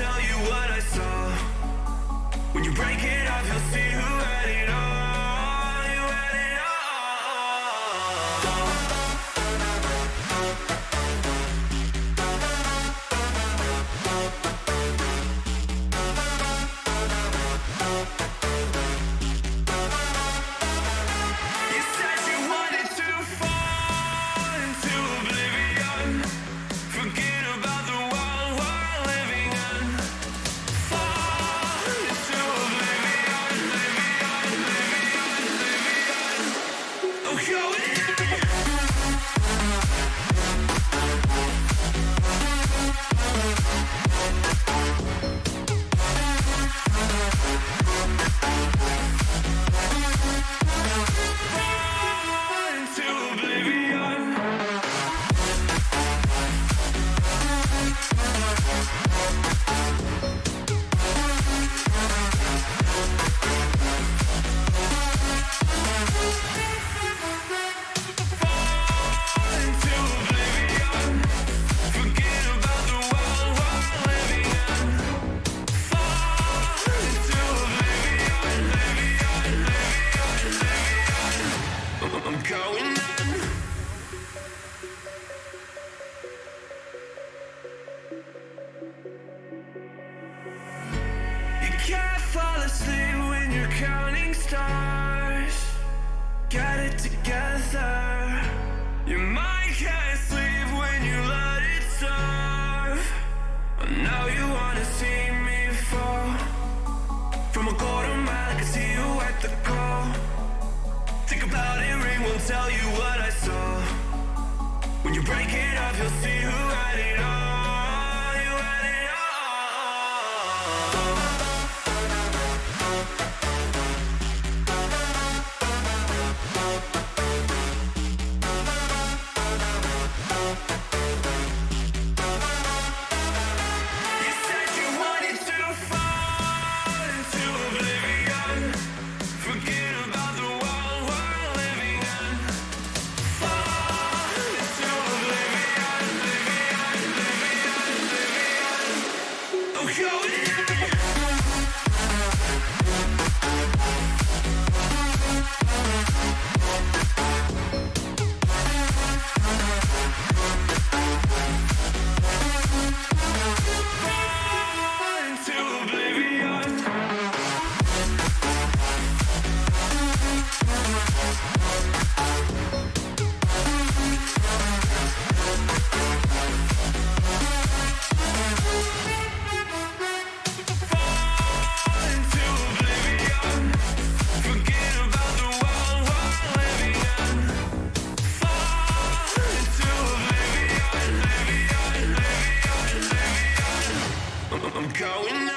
tell you what I saw. When you break it off, you'll see who had it all. You had it all. You said you wanted to fall into oblivion. Forget about the world we're living in. Fall into oblivion, oblivion, oblivion, oblivion. Oh, going in. Fall into oblivion. Fall into oblivion. Forget about the world we're living in. Fall into oblivion, oblivion, oblivion, oblivion. I'm going in. You can't fall asleep when you're counting stars. Get it together. Your mind can't sleep when you let it serve. Now you wanna see me fall. From a golden mile, I can see you at the call. Think about it, ring will tell you what I saw. When you break it off, you'll see who had it all. You had it all. You said you wanted to fall into oblivion. Forget about the world we're living in. Fall into oblivion, oblivion, oblivion, oblivion. Oh, going in. Fall into oblivion. Fall into oblivion. Forget about the world we're living in. Fall into oblivion, oblivion, oblivion, oblivion. I'm going in.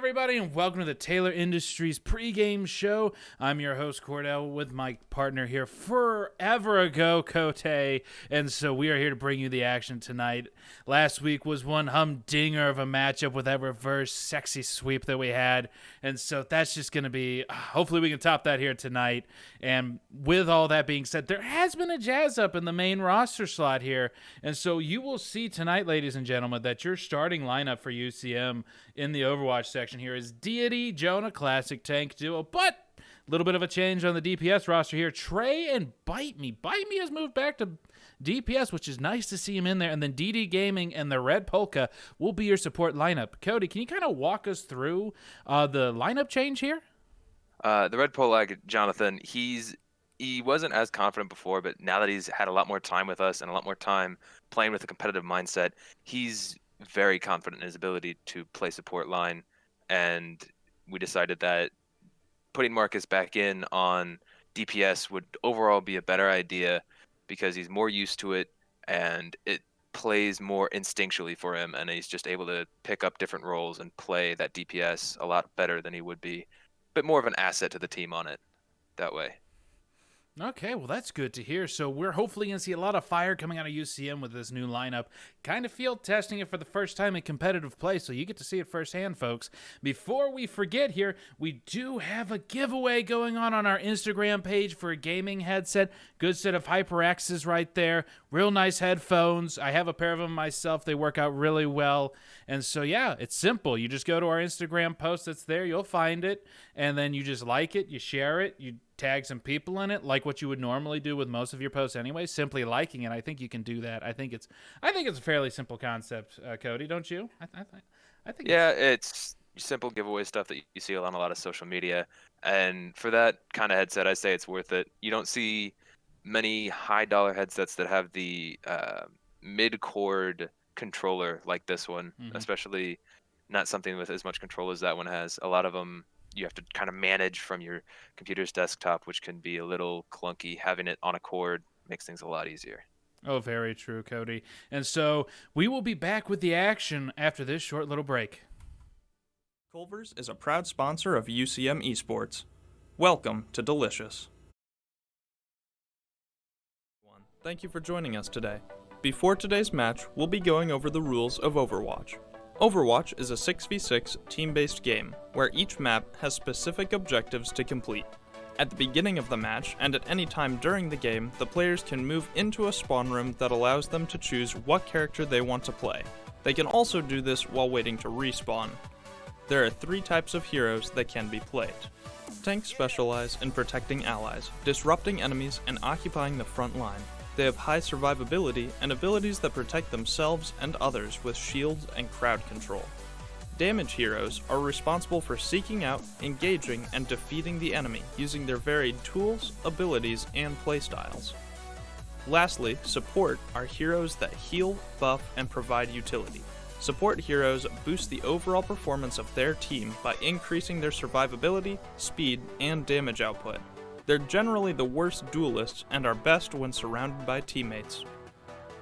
everybody, and welcome to the Taylor Industries pregame show. I'm your host, Cordell, with my partner here forever ago, Cote. And so we are here to bring you the action tonight. Last week was one humdinger of a matchup with that reverse sexy sweep that we had. And so that's just going to be, hopefully we can top that here tonight. And with all that being said, there has been a jazz up in the main roster slot here. And so you will see tonight, ladies and gentlemen, that your starting lineup for UCM in the Overwatch section here is Deity, Jonah, Classic, Tank Duo, but a little bit of a change on the DPS roster here. Trey and Bite Me. Bite Me has moved back to DPS, which is nice to see him in there. And then DD Gaming and the Red Polka will be your support lineup. Cody, can you kind of walk us through the lineup change here? The Red Polka, Jonathan, he wasn't as confident before, but now that he's had a lot more time with us and a lot more time playing with a competitive mindset, he's very confident in his ability to play support line. And we decided that putting Marcus back in on DPS would overall be a better idea because he's more used to it and it plays more instinctually for him, and he's just able to pick up different roles and play that DPS a lot better than he would be, but more of an asset to the team on it that way. Okay, well, that's good to hear. So we're hopefully going to see a lot of fire coming out of UCM with this new lineup. Kind of field testing it for the first time in competitive play, so you get to see it firsthand, folks. Before we forget here, we do have a giveaway going on our Instagram page for a gaming headset. Good set of HyperX's right there. Real nice headphones. I have a pair of them myself. They work out really well. And so, yeah, it's simple. You just go to our Instagram post that's there. You'll find it. And then you just like it. You share it. You tag some people in it, like what you would normally do with most of your posts anyway, simply liking it. I think you can do that. I think it's a fairly simple concept, Cody, don't you? I think it's simple giveaway stuff that you see on a lot of social media, and for that kind of headset, I say it's worth it. You don't see many high dollar headsets that have the mid-cord controller like this one, especially not something with as much control as that one has. A lot of them you have to kind of manage from your computer's desktop, which can be a little clunky. Having it on a cord makes things a lot easier. Oh, very true, Cody. And so we will be back with the action after this short little break. Culver's is a proud sponsor of UCM Esports. Welcome to Delicious. Thank you for joining us today. Before today's match, we'll be going over the rules of Overwatch. Overwatch is a 6v6 team-based game, where each map has specific objectives to complete. At the beginning of the match, and at any time during the game, the players can move into a spawn room that allows them to choose what character they want to play. They can also do this while waiting to respawn. There are 3 types of heroes that can be played. Tanks specialize in protecting allies, disrupting enemies, and occupying the front line. They have high survivability and abilities that protect themselves and others with shields and crowd control. Damage heroes are responsible for seeking out, engaging, and defeating the enemy using their varied tools, abilities, and playstyles. Lastly, support are heroes that heal, buff, and provide utility. Support heroes boost the overall performance of their team by increasing their survivability, speed, and damage output. They're generally the worst duelists and are best when surrounded by teammates.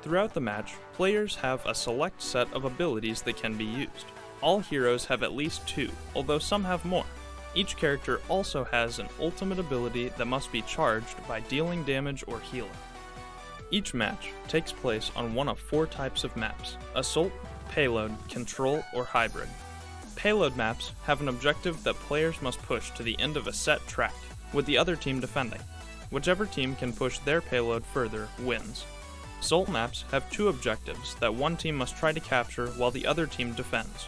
Throughout the match, players have a select set of abilities that can be used. All heroes have at least 2, although some have more. Each character also has an ultimate ability that must be charged by dealing damage or healing. Each match takes place on one of 4 types of maps: Assault, Payload, Control, or Hybrid. Payload maps have an objective that players must push to the end of a set track, with the other team defending. Whichever team can push their payload further wins. Assault maps have 2 objectives that one team must try to capture while the other team defends.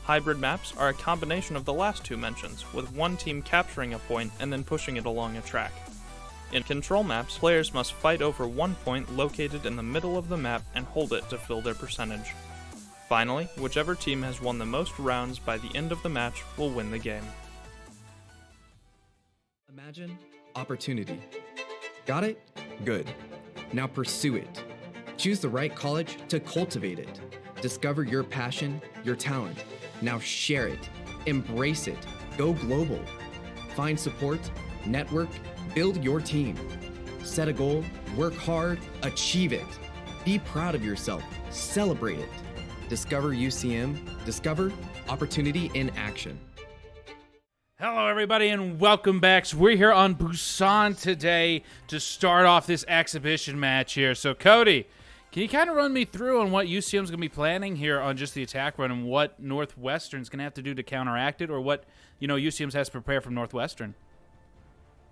Hybrid maps are a combination of the last 2 mentions, with one team capturing a point and then pushing it along a track. In control maps, players must fight over one point located in the middle of the map and hold it to fill their percentage. Finally, whichever team has won the most rounds by the end of the match will win the game. Imagine opportunity. Got it? Good. Now pursue it. Choose the right college to cultivate it. Discover your passion, your talent. Now share it. Embrace it. Go global. Find support, network, build your team. Set a goal, work hard, achieve it. Be proud of yourself. Celebrate it. Discover UCM. Discover opportunity in action. Hello, everybody, and welcome back. So we're here on Busan today to start off this exhibition match here. So, Cody, can you kind of run me through on what UCM's going to be planning here on just the attack run and what Northwestern's going to have to do to counteract it, or what, UCM's has to prepare from Northwestern?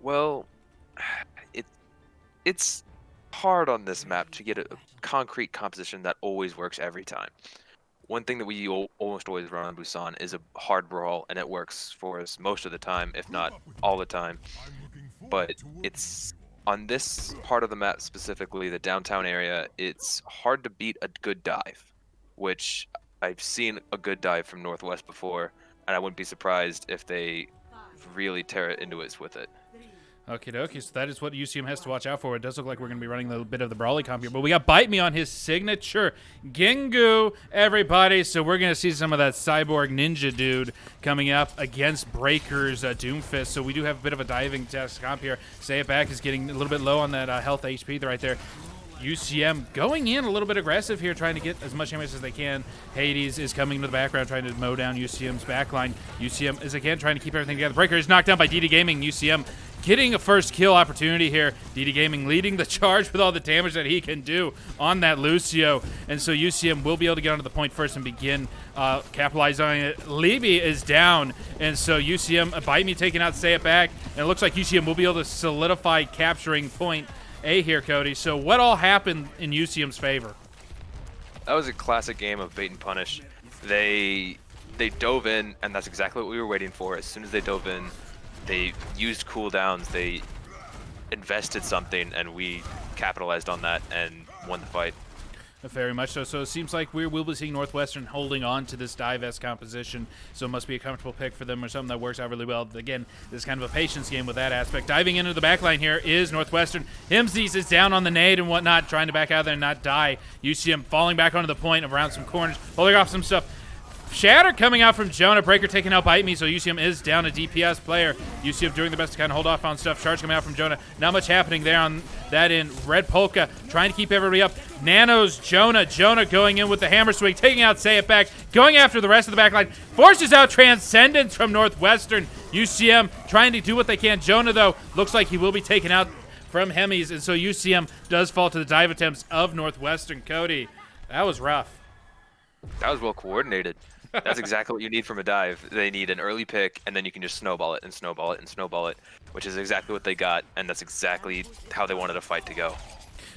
Well, it's hard on this map to get a concrete composition that always works every time. One thing that we almost always run on Busan is a hard brawl, and it works for us most of the time, if not all the time. But it's on this part of the map specifically, the downtown area, it's hard to beat a good dive, which I've seen a good dive from Northwest before, and I wouldn't be surprised if they really tear it into us with it. Okie dokie, so that is what UCM has to watch out for. It does look like we're going to be running a little bit of the Brawly comp here, but we got Bite Me on his signature Gingu, everybody, so we're going to see some of that Cyborg Ninja dude coming up against Breaker's Doomfist, so we do have a bit of a diving test comp here. Say It Back is getting a little bit low on that health HP right there. UCM going in a little bit aggressive here, trying to get as much damage as they can. Hades is coming into the background, trying to mow down UCM's backline. UCM is again trying to keep everything together. Breaker is knocked down by DD Gaming. UCM getting a first kill opportunity here. DD Gaming leading the charge with all the damage that he can do on that Lucio. And so UCM will be able to get onto the point first and begin capitalizing on it. Libby is down. And so UCM, Bite Me taking out Say It Back. And it looks like UCM will be able to solidify capturing point A here, Cody. So what all happened in UCM's favor? That was a classic game of bait and punish. They dove in, and that's exactly what we were waiting for. As soon as they dove in, they used cooldowns, they invested something, and we capitalized on that and won the fight. Very much so. So it seems like we will be seeing Northwestern holding on to this dive-esque composition, so it must be a comfortable pick for them or something that works out really well. Again, this is kind of a patience game with that aspect. Diving into the backline here is Northwestern. Himsies is down on the nade and whatnot, trying to back out there and not die. UCM falling back onto the point around some corners, holding off some stuff. Shatter coming out from Jonah. Breaker taking out Bite Me, so UCM is down a DPS player. UCM doing the best to kind of hold off on stuff. Charge coming out from Jonah. Not much happening there on that end. Red Polka trying to keep everybody up. Nanos, Jonah. Jonah going in with the hammer swing, taking out Say It Back, going after the rest of the backline. Forces out Transcendence from Northwestern. UCM trying to do what they can. Jonah, though, looks like he will be taken out from Hemis, and so UCM does fall to the dive attempts of Northwestern. Cody, that was rough. That was well coordinated. That's exactly what you need from a dive. They need an early pick, and then you can just snowball it and snowball it and snowball it, which is exactly what they got, and that's exactly how they wanted a fight to go.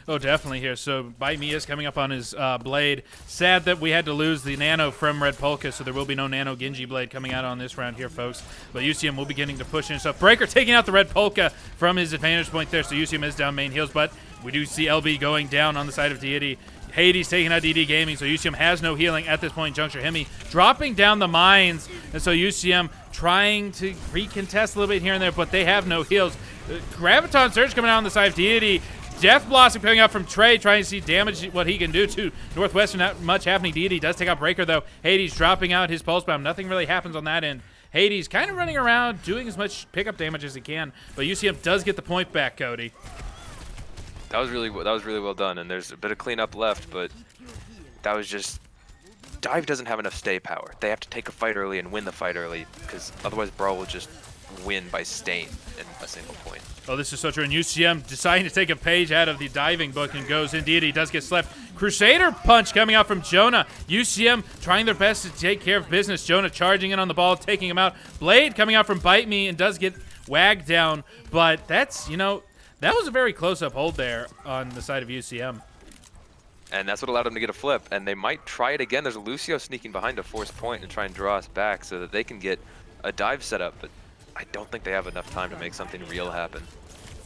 Oh, definitely here. So Bite Me is coming up on his blade. Sad that we had to lose the Nano from Red Polka, so there will be no Nano Genji blade coming out on this round here, folks. But UCM will be beginning to push in stuff. Breaker taking out the Red Polka from his advantage point there, so UCM is down main heals, but we do see LB going down on the side of Deity. Hades taking out DD Gaming, so UCM has no healing at this point. Juncture Hemi dropping down the mines, and so UCM trying to recontest a little bit here and there, but they have no heals. Graviton Surge coming out on the side of Deity. Death Blossom coming out from Trey, trying to see damage what he can do to Northwestern. Not much happening. Deity does take out Breaker, though. Hades dropping out his Pulse Bomb. Nothing really happens on that end. Hades kind of running around, doing as much pickup damage as he can, but UCM does get the point back, Cody. That was really well done, and there's a bit of cleanup left, but that was just Dive doesn't have enough stay power. They have to take a fight early and win the fight early, because otherwise Brawl will just win by staying in a single point. Oh, this is so true. And UCM deciding to take a page out of the diving book and goes indeed. He does get slept. Crusader punch coming out from Jonah. UCM trying their best to take care of business. Jonah charging in on the ball, taking him out. Blade coming out from Bite Me and does get wagged down, but that's, that was a very close-up hold there on the side of UCM. And that's what allowed them to get a flip, and they might try it again. There's a Lucio sneaking behind a force point and try and draw us back so that they can get a dive set up, but I don't think they have enough time to make something real happen.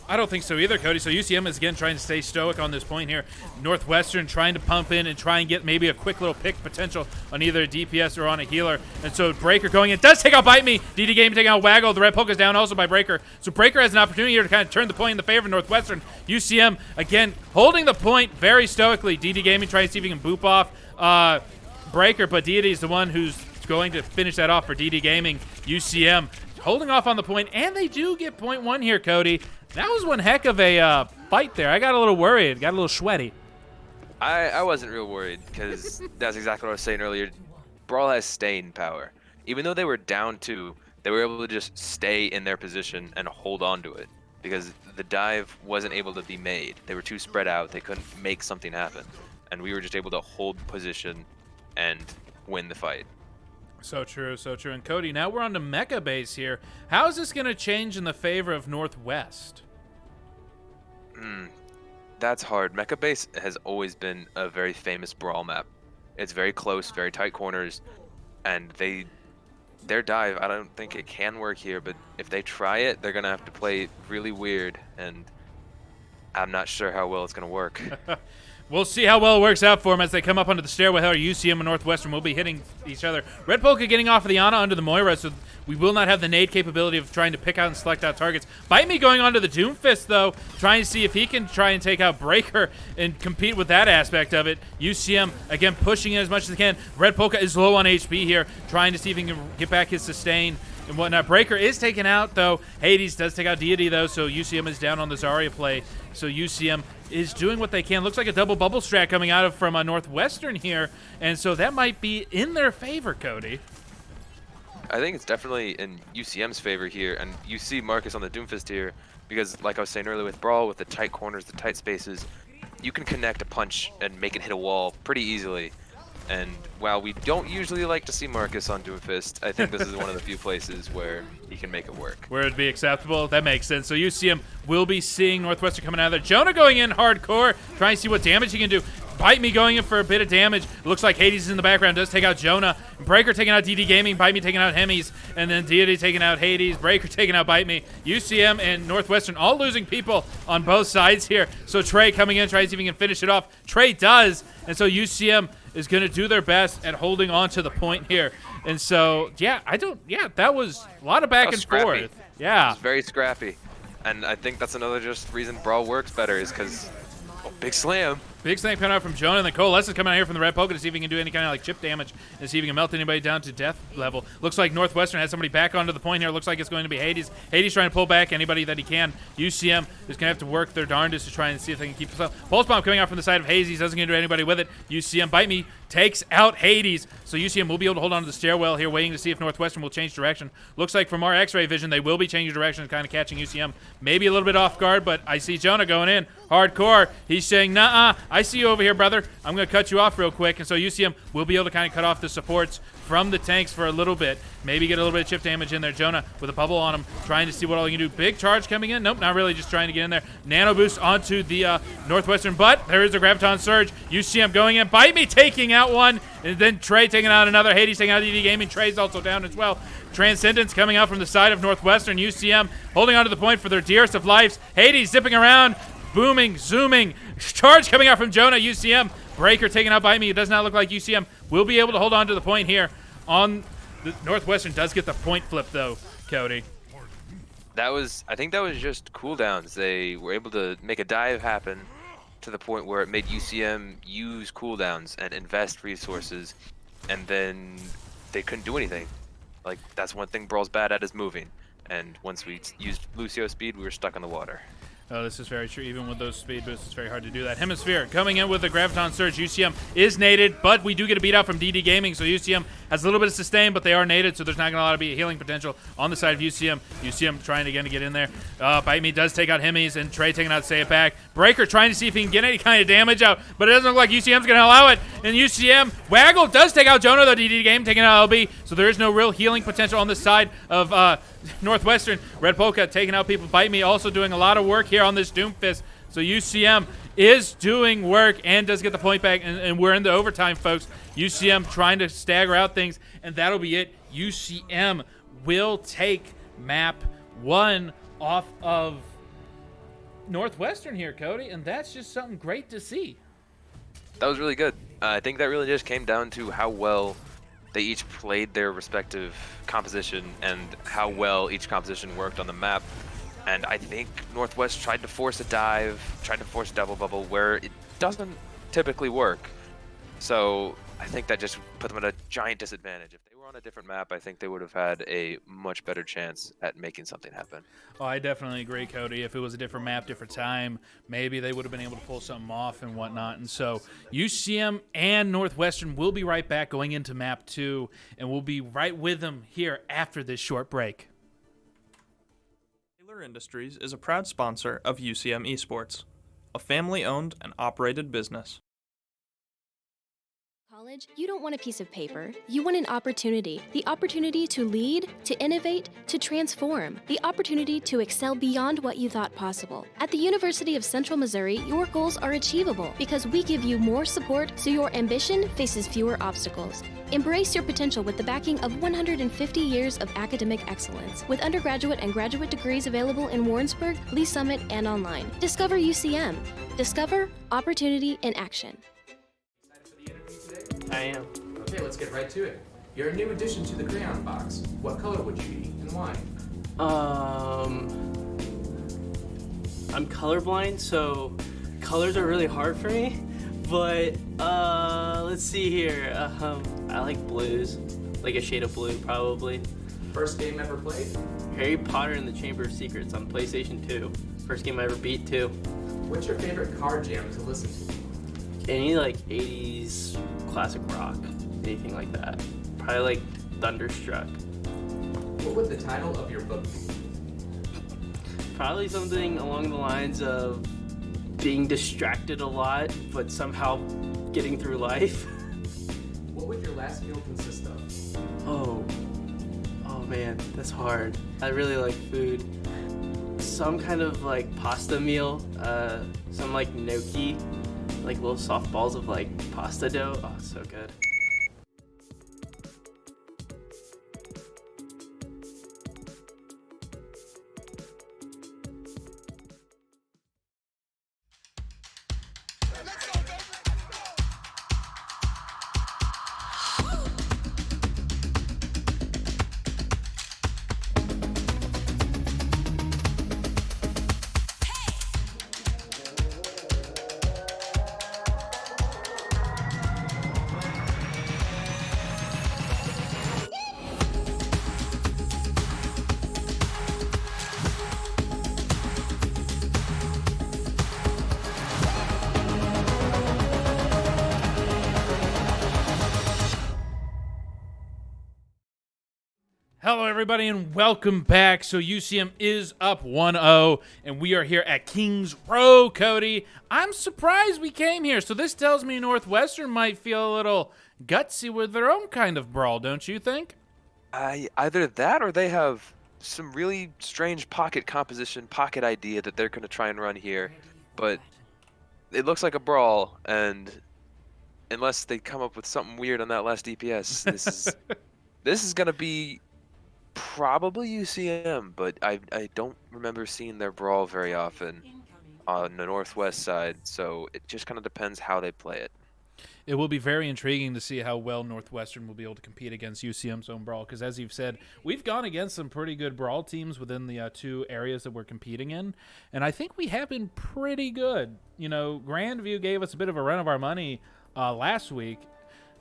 I don't think so either, Cody. So UCM is again trying to stay stoic on this point here. Northwestern trying to pump in and try and get maybe a quick little pick potential on either a DPS or on a healer. And so Breaker going in, does take out Bite Me. DD Game taking out Waggle. The Red Polka's down also by Breaker. So Breaker has an opportunity here to kind of turn the point in the favor of Northwestern. UCM, again, holding the point very stoically. DD Gaming trying to see if he can boop off Breaker, but Deity is the one who's going to finish that off for DD Gaming. UCM holding off on the point, and they do get point one here, Cody. That was one heck of a fight there. I got a little worried, got a little sweaty. I wasn't real worried because that's exactly what I was saying earlier. Brawl has staying power. Even though they were down 2, they were able to just stay in their position and hold on to it because the dive wasn't able to be made. They were too spread out. They couldn't make something happen. And we were just able to hold position and win the fight. So true, so true. And Cody, now we're on to Mecha Base here. How is this going to change in the favor of Northwest? That's hard. Mecha Base has always been a very famous brawl map. It's very close, very tight corners, and their dive, I don't think it can work here, but if they try it, they're going to have to play really weird, and I'm not sure how well it's going to work. We'll see how well it works out for them as they come up onto the stairway. How UCM and Northwestern will be hitting each other. Red Polka getting off of the Ana under the Moira, so we will not have the nade capability of trying to pick out and select out targets. Bite Me going onto the Doomfist, though, trying to see if he can try and take out Breaker and compete with that aspect of it. UCM, again, pushing in as much as they can. Red Polka is low on HP here, trying to see if he can get back his sustain and whatnot. Breaker is taken out, though. Hades does take out Deity, though, so UCM is down on the Zarya play. So UCM is doing what they can. Looks like a double bubble strat coming out of from Northwestern here, and so that might be in their favor, Cody. I think it's definitely in UCM's favor here, and you see Marcus on the Doomfist here because, like I was saying earlier, with Brawl, with the tight corners, the tight spaces, you can connect a punch and make it hit a wall pretty easily. And while we don't usually like to see Marcus on Doomfist, I think this is one of the few places where he can make it work. Where it'd be acceptable. That makes sense. So UCM will be seeing Northwestern coming out of there. Jonah going in hardcore, trying to see what damage he can do. Bite Me going in for a bit of damage. It looks like Hades is in the background, does take out Jonah. Breaker taking out DD Gaming, Bite Me taking out Hemis, and then Deity taking out Hades, Breaker taking out Bite Me. UCM and Northwestern all losing people on both sides here. So Trey coming in, trying to see if he can finish it off. Trey does, and so UCM is going to do their best at holding on to the point here. And so, that was a lot of back and forth. Yeah. It's very scrappy. And I think that's another just reason Brawl works better is because, big slam. Big slam coming out from Jonah, and then Coalesce is coming out here from the Red Polka to see if he can do any kind of like chip damage and see if he can melt anybody down to death level. Looks like Northwestern has somebody back onto the point here. Looks like it's going to be Hades. Hades trying to pull back anybody that he can. UCM is going to have to work their darndest to try and see if they can keep this up. Pulse Bomb coming out from the side of Hades. Doesn't get to do anybody with it. UCM, Bite Me, takes out Hades. So UCM will be able to hold on to the stairwell here, waiting to see if Northwestern will change direction. Looks like from our X-ray vision, they will be changing direction, kind of catching UCM maybe a little bit off guard, but I see Jonah going in hardcore. He's saying, "Nuh-uh, I see you over here, brother. I'm going to cut you off real quick." And so UCM will be able to kind of cut off the supports from the tanks for a little bit. Maybe get a little bit of chip damage in there. Jonah with a bubble on him, trying to see what all he can do. Big charge coming in. Nope, not really. Just trying to get in there. Nano boost onto the Northwestern, but there is a Graviton Surge. UCM going in. Bite Me taking out one. And then Trey taking out another. Hades taking out DD Gaming. Trey's also down as well. Transcendence coming out from the side of Northwestern. UCM holding on to the point for their dearest of lives. Hades zipping around. Booming, zooming. Charge coming out from Jonah. UCM. Breaker taking out Bite Me. It does not look like UCM will be able to hold on to the point here. On the Northwestern does get the point flip, though, Cody. I think that was just cooldowns. They were able to make a dive happen to the point where it made UCM use cooldowns and invest resources, and then they couldn't do anything. Like, that's one thing Brawl's bad at is moving. And once we used Lucio speed, we were stuck on the water. Oh, this is very true. Even with those speed boosts, it's very hard to do that. Hemisphere coming in with the Graviton Surge. UCM is naded, but we do get a beat out from DD Gaming, so UCM has a little bit of sustain, but they are naded, so there's not going to be a healing potential on the side of UCM. UCM trying again to get in there. Bite Me does take out Hemis, and Trey taking out Say It Back. Breaker trying to see if he can get any kind of damage out, but it doesn't look like UCM's going to allow it. And UCM, Waggle does take out Jonah, though. DD Gaming taking out LB, so there is no real healing potential on this side of Northwestern. Red Polka taking out people. Bite Me also doing a lot of work here on this Doomfist. So UCM is doing work and does get the point back, and we're in the overtime, folks. UCM trying to stagger out things, and that'll be it. UCM will take map 1 off of Northwestern here, Cody, and that's just something great to see. That was really good. I think that really just came down to how well they each played their respective composition and how well each composition worked on the map. And I think Northwest tried to force a dive, tried to force a double bubble where it doesn't typically work. So I think that just put them at a giant disadvantage. If they were on a different map, I think they would have had a much better chance at making something happen. Oh, I definitely agree, Cody. If it was a different map, different time, maybe they would have been able to pull something off and whatnot. And so UCM and Northwestern will be right back going into map 2, and we'll be right with them here after this short break. Taylor Industries is a proud sponsor of UCM Esports, a family-owned and operated business. College, you don't want a piece of paper. You want an opportunity. The opportunity to lead, to innovate, to transform. The opportunity to excel beyond what you thought possible. At the University of Central Missouri, your goals are achievable because we give you more support so your ambition faces fewer obstacles. Embrace your potential with the backing of 150 years of academic excellence, with undergraduate and graduate degrees available in Warrensburg, Lee Summit, and online. Discover UCM. Discover opportunity in action. I am. Okay, let's get right to it. You're a new addition to the crayon box. What color would you be and why? I'm colorblind, so colors are really hard for me. But let's see here. I like blues, like a shade of blue, probably. First game ever played? Harry Potter and the Chamber of Secrets on PlayStation 2. First game I ever beat too. What's your favorite car jam to listen to? Any like 80s classic rock, anything like that. Probably like Thunderstruck. What would the title of your book be? Probably something along the lines of being distracted a lot, but somehow getting through life. What would your last meal consist of? Oh man, that's hard. I really like food. Some kind of like pasta meal, some like gnocchi, like little soft balls of like pasta dough. Oh, so good. Hello, everybody, and welcome back. So UCM is up 1-0, and we are here at Kings Row, Cody. I'm surprised we came here. So this tells me Northwestern might feel a little gutsy with their own kind of brawl, don't you think? Either that or they have some really strange pocket composition, pocket idea that they're going to try and run here. But it looks like a brawl, and unless they come up with something weird on that last DPS, this is going to be probably UCM, but I don't remember seeing their brawl very often on the Northwest side, so it just kind of depends how they play it. It will be very intriguing to see how well Northwestern will be able to compete against UCM's own brawl, because as you've said, we've gone against some pretty good brawl teams within the two areas that we're competing in, and I think we have been pretty good. You know, Grandview gave us a bit of a run of our money last week,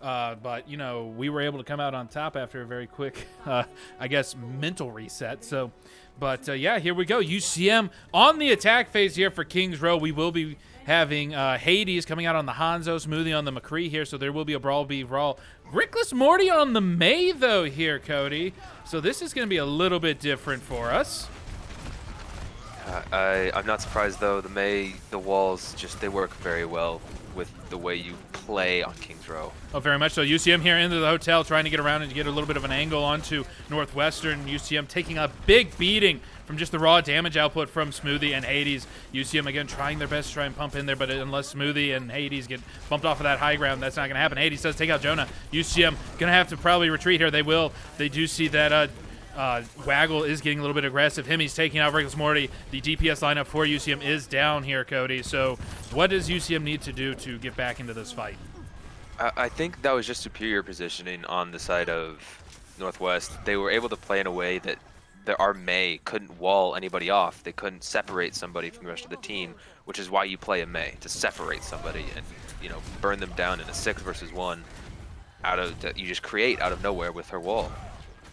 but, you know, we were able to come out on top after a very quick, I guess, mental reset. So, but, yeah, here we go. UCM on the attack phase here for Kings Row. We will be having Hades coming out on the Hanzo, Smoothie on the McCree here, so there will be a brawl be brawl. Rickless Morty on the May, though, here, Cody. So this is going to be a little bit different for us. I'm not surprised, though. The May, the walls, they work very well with the way you play on Kings Row. Oh, very much so. UCM here into the hotel, trying to get around and get a little bit of an angle onto Northwestern. UCM taking a big beating from just the raw damage output from Smoothie and Hades. UCM, again, trying their best to try and pump in there, but unless Smoothie and Hades get bumped off of that high ground, that's not going to happen. Hades does take out Jonah. UCM going to have to probably retreat here. They will. They do see that Waggle is getting a little bit aggressive. He's taking out Rickless Morty. The DPS lineup for UCM is down here, Cody. So what does UCM need to do to get back into this fight? I think that was just superior positioning on the side of Northwest. They were able to play in a way that our May couldn't wall anybody off. They couldn't separate somebody from the rest of the team, which is why you play a May, to separate somebody and, you know, burn them down in a 6 versus 1. that you just create out of nowhere with her wall.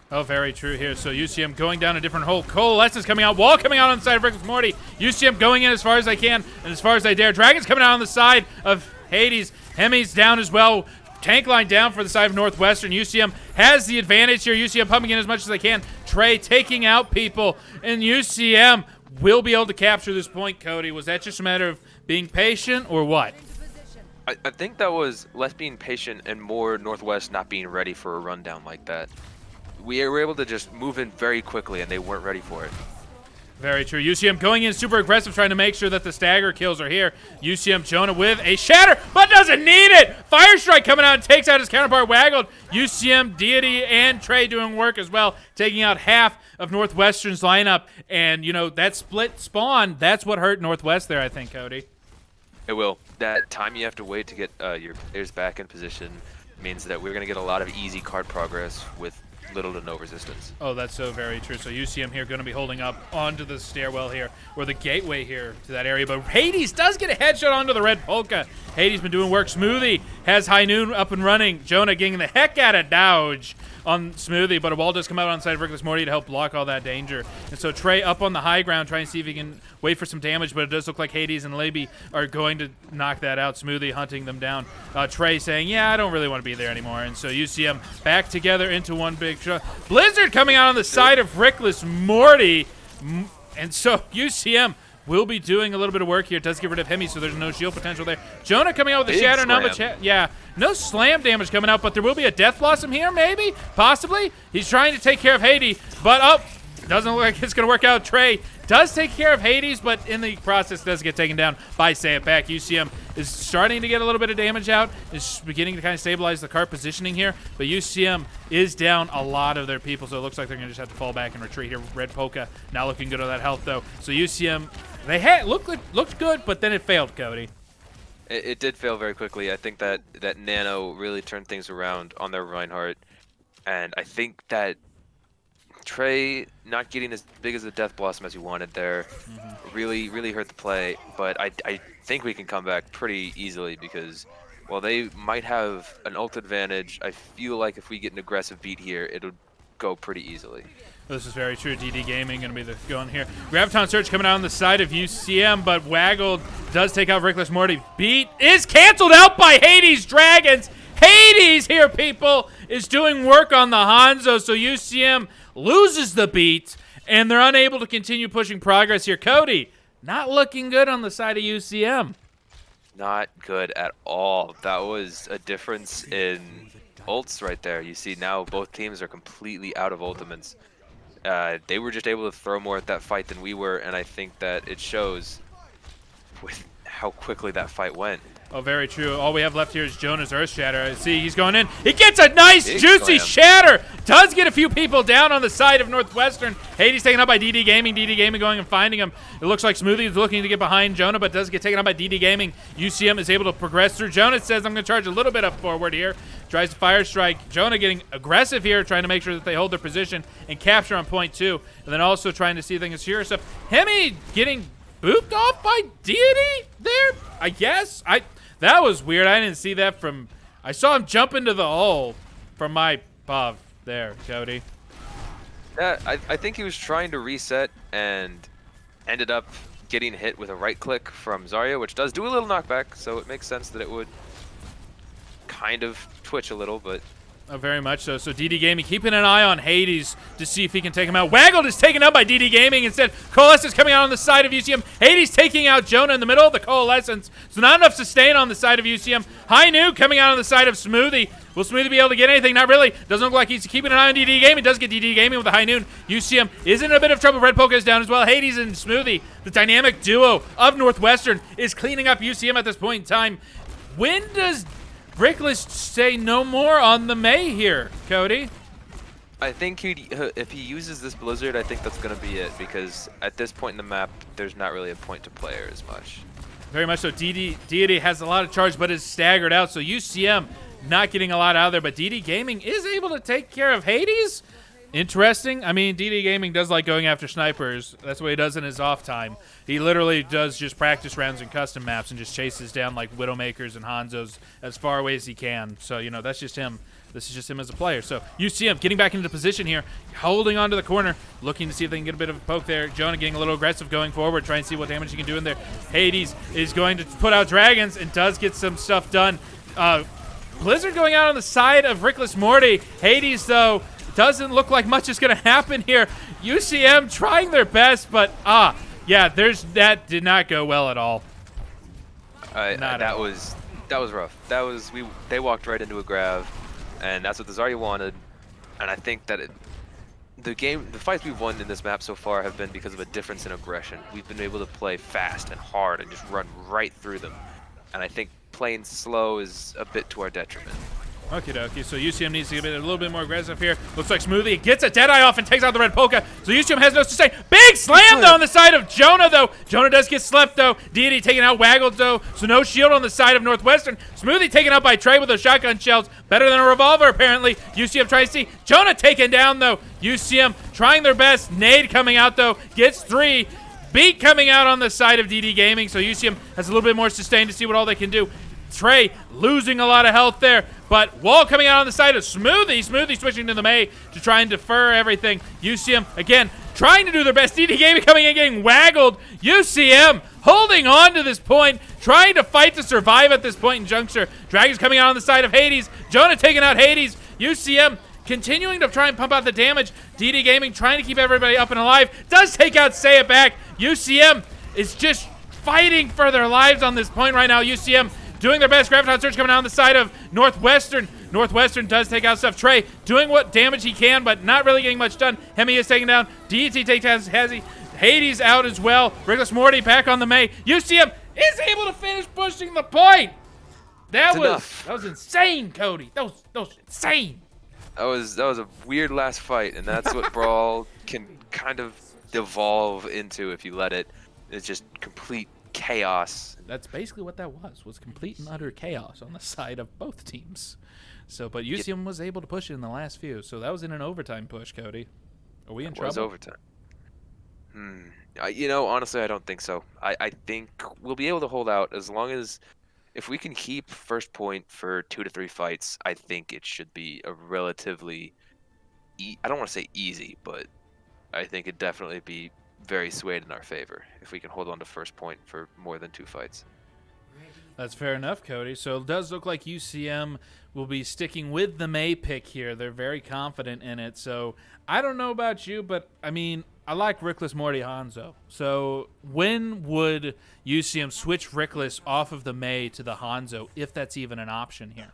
Oh, very true here. So UCM going down a different hole. Coalescence coming out. Wall coming out on the side of Rick Morty. UCM going in as far as they can and as far as they dare. Dragons coming out on the side of Hades. Hemi's down as well. Tank line down for the side of Northwestern. UCM has the advantage here. UCM pumping in as much as they can. Trey taking out people. And UCM will be able to capture this point, Cody. Was that just a matter of being patient or what? I think that was less being patient and more Northwest not being ready for a rundown like that. We were able to just move in very quickly, and they weren't ready for it. Very true. UCM going in super aggressive, trying to make sure that the stagger kills are here. UCM Jonah with a shatter, but doesn't need it. Fire Strike coming out and takes out his counterpart, Waggled. UCM, Deity, and Trey doing work as well, taking out half of Northwestern's lineup. And, you know, that split spawn, that's what hurt Northwest there, I think, Cody. It will. That time you have to wait to get your players back in position means that we're going to get a lot of easy card progress with little to no resistance. Oh, that's so very true. So UCM here going to be holding up onto the stairwell here, or the gateway here to that area. But Hades does get a headshot onto the red polka. Hades been doing work. Smoothie has High Noon up and running. Jonah getting the heck out of dodge on Smoothie, but a wall does come out on the side of Rickless Morty to help block all that danger. And so Trey up on the high ground trying to see if he can wait for some damage, but it does look like Hades and Labie are going to knock that out. Smoothie hunting them down. Trey saying, yeah, I don't really want to be there anymore. And so UCM back together into one big shot. Blizzard coming out on the side of Rickless Morty. And so UCM will be doing a little bit of work here. It does get rid of Hemi, so there's no shield potential there. Jonah coming out with a shatter, not much. Yeah, no slam damage coming out, but there will be a Death Blossom here, maybe, possibly. He's trying to take care of Hades, but doesn't look like it's going to work out. Trey does take care of Hades, but in the process does get taken down by Say It Back. UCM is starting to get a little bit of damage out, is beginning to kind of stabilize the cart positioning here, but UCM is down a lot of their people, so it looks like they're going to just have to fall back and retreat here. Red Polka not looking good on that health, though. So UCM, they had looked good, but then it failed, Cody. It did fail very quickly. I think that Nano really turned things around on their Reinhardt, and I think that Trey not getting as big as a Death Blossom as he wanted there really hurt the play, but I think we can come back pretty easily because while they might have an ult advantage, I feel like if we get an aggressive beat here, it'll go pretty easily. This is very true. DD Gaming going to be the going here. Graviton Surge coming out on the side of UCM, but Waggled does take out Rickless Morty. Beat is canceled out by Hades Dragons. Hades here, people, is doing work on the Hanzo, so UCM loses the beat, and they're unable to continue pushing progress here. Cody, not looking good on the side of UCM. Not good at all. That was a difference in ults right there. You see now both teams are completely out of ultimates. They were just able to throw more at that fight than we were, and I think that it shows with how quickly that fight went. Oh, very true. All we have left here is Jonah's Earth Shatter. See, he's going in. He gets a nice, Big juicy slam. shatter. Does get a few people down on the side of Northwestern. Hades taken up by DD Gaming. DD Gaming going and finding him. It looks like Smoothie is looking to get behind Jonah, but does get taken up by DD Gaming. UCM is able to progress through. Jonah says, I'm going to charge a little bit up forward here. Tries to Fire Strike. Jonah getting aggressive here, trying to make sure that they hold their position and capture on point 2. And then also trying to see if they can secure stuff. Hemi getting booped off by Deity there, I guess. That was weird. I didn't see that from... I saw him jump into the hole from my POV there, Cody. Yeah, I think he was trying to reset and ended up getting hit with a right click from Zarya, which does do a little knockback, so it makes sense that it would kind of twitch a little, but... Oh, very much so. So DD Gaming keeping an eye on Hades to see if he can take him out. Waggled is taken out by DD Gaming instead. Coalescence coming out on the side of UCM. Hades taking out Jonah in the middle of the Coalescence. So not enough sustain on the side of UCM. High Noon coming out on the side of Smoothie. Will Smoothie be able to get anything? Not really. Doesn't look like he's keeping an eye on DD Gaming. Does get DD Gaming with the High Noon. UCM is in a bit of trouble. Red Polka is down as well. Hades and Smoothie, the dynamic duo of Northwestern, is cleaning up UCM at this point in time. When does Rickless say no more on the May here, Cody? I think if he uses this Blizzard, I think that's going to be it, because at this point in the map, there's not really a point to player as much. Very much so. Deity has a lot of charge, but is staggered out, so UCM not getting a lot out of there, but DD Gaming is able to take care of Hades. Interesting. I mean, DD Gaming does like going after snipers. That's what he does in his off time. He literally does just practice rounds in custom maps and just chases down like Widowmakers and Hanzos as far away as he can. So, you know, that's just him. This is just him as a player. So UCM getting back into position here, holding onto the corner, looking to see if they can get a bit of a poke there. Jonah getting a little aggressive going forward, trying to see what damage he can do in there. Hades is going to put out dragons and does get some stuff done. Blizzard going out on the side of Rickless Morty. Hades, though, doesn't look like much is going to happen here. UCM trying their best, but yeah, that did not go well at all. That was rough. They walked right into a grab, and that's what the Zarya wanted. And I think that the fights we've won in this map so far have been because of a difference in aggression. We've been able to play fast and hard and just run right through them. And I think playing slow is a bit to our detriment. Okie dokie, so UCM needs to get a little bit more aggressive here. Looks like Smoothie gets a Deadeye off and takes out the red polka. So UCM has no sustain. Big slam, though, on the side of Jonah, though. Jonah does get slept, though. Deity taking out Waggled, though. So no shield on the side of Northwestern. Smoothie taken out by Trey with those shotgun shells. Better than a revolver, apparently. UCM tries to see. Jonah taken down, though. UCM trying their best. Nade coming out, though. Gets 3. Beat coming out on the side of DD Gaming. So UCM has a little bit more sustain to see what all they can do. Trey losing a lot of health there, but Wall coming out on the side of Smoothie. Smoothie switching to the May to try and defer everything. UCM, again, trying to do their best. DD Gaming coming in, getting waggled. UCM holding on to this point, trying to fight to survive at this point in juncture. Dragons coming out on the side of Hades. Jonah taking out Hades. UCM continuing to try and pump out the damage. DD Gaming trying to keep everybody up and alive. Does take out Say It Back. UCM is just fighting for their lives on this point right now. UCM doing their best. Graviton Surge coming out on the side of Northwestern. Northwestern does take out stuff. Trey doing what damage he can, but not really getting much done. Hemi is taken down. DT takes down Hezzy. Hades out as well. Rickless Morty back on the May. UCM is able to finish pushing the point. That was insane, Cody. That was insane. That was a weird last fight, and that's what Brawl can kind of devolve into if you let it. It's just complete chaos. That's basically what that was complete and utter chaos on the side of both teams. So, but UCM was able to push it in the last few. So that was in an overtime push, Cody. Are we in trouble? It was overtime. You know, honestly, I don't think so. I think we'll be able to hold out as long as if we can keep first point for 2 to 3 fights. I think it should be a relatively, I don't want to say easy, but I think it'd definitely be very swayed in our favor if we can hold on to first point for more than 2 fights. That's fair enough, Cody. So it does look like UCM will be sticking with the May pick here. They're very confident in it. So I don't know about you, but I mean, I like Rickless Morty Hanzo. So when would UCM switch Rickless off of the May to the Hanzo, if that's even an option here?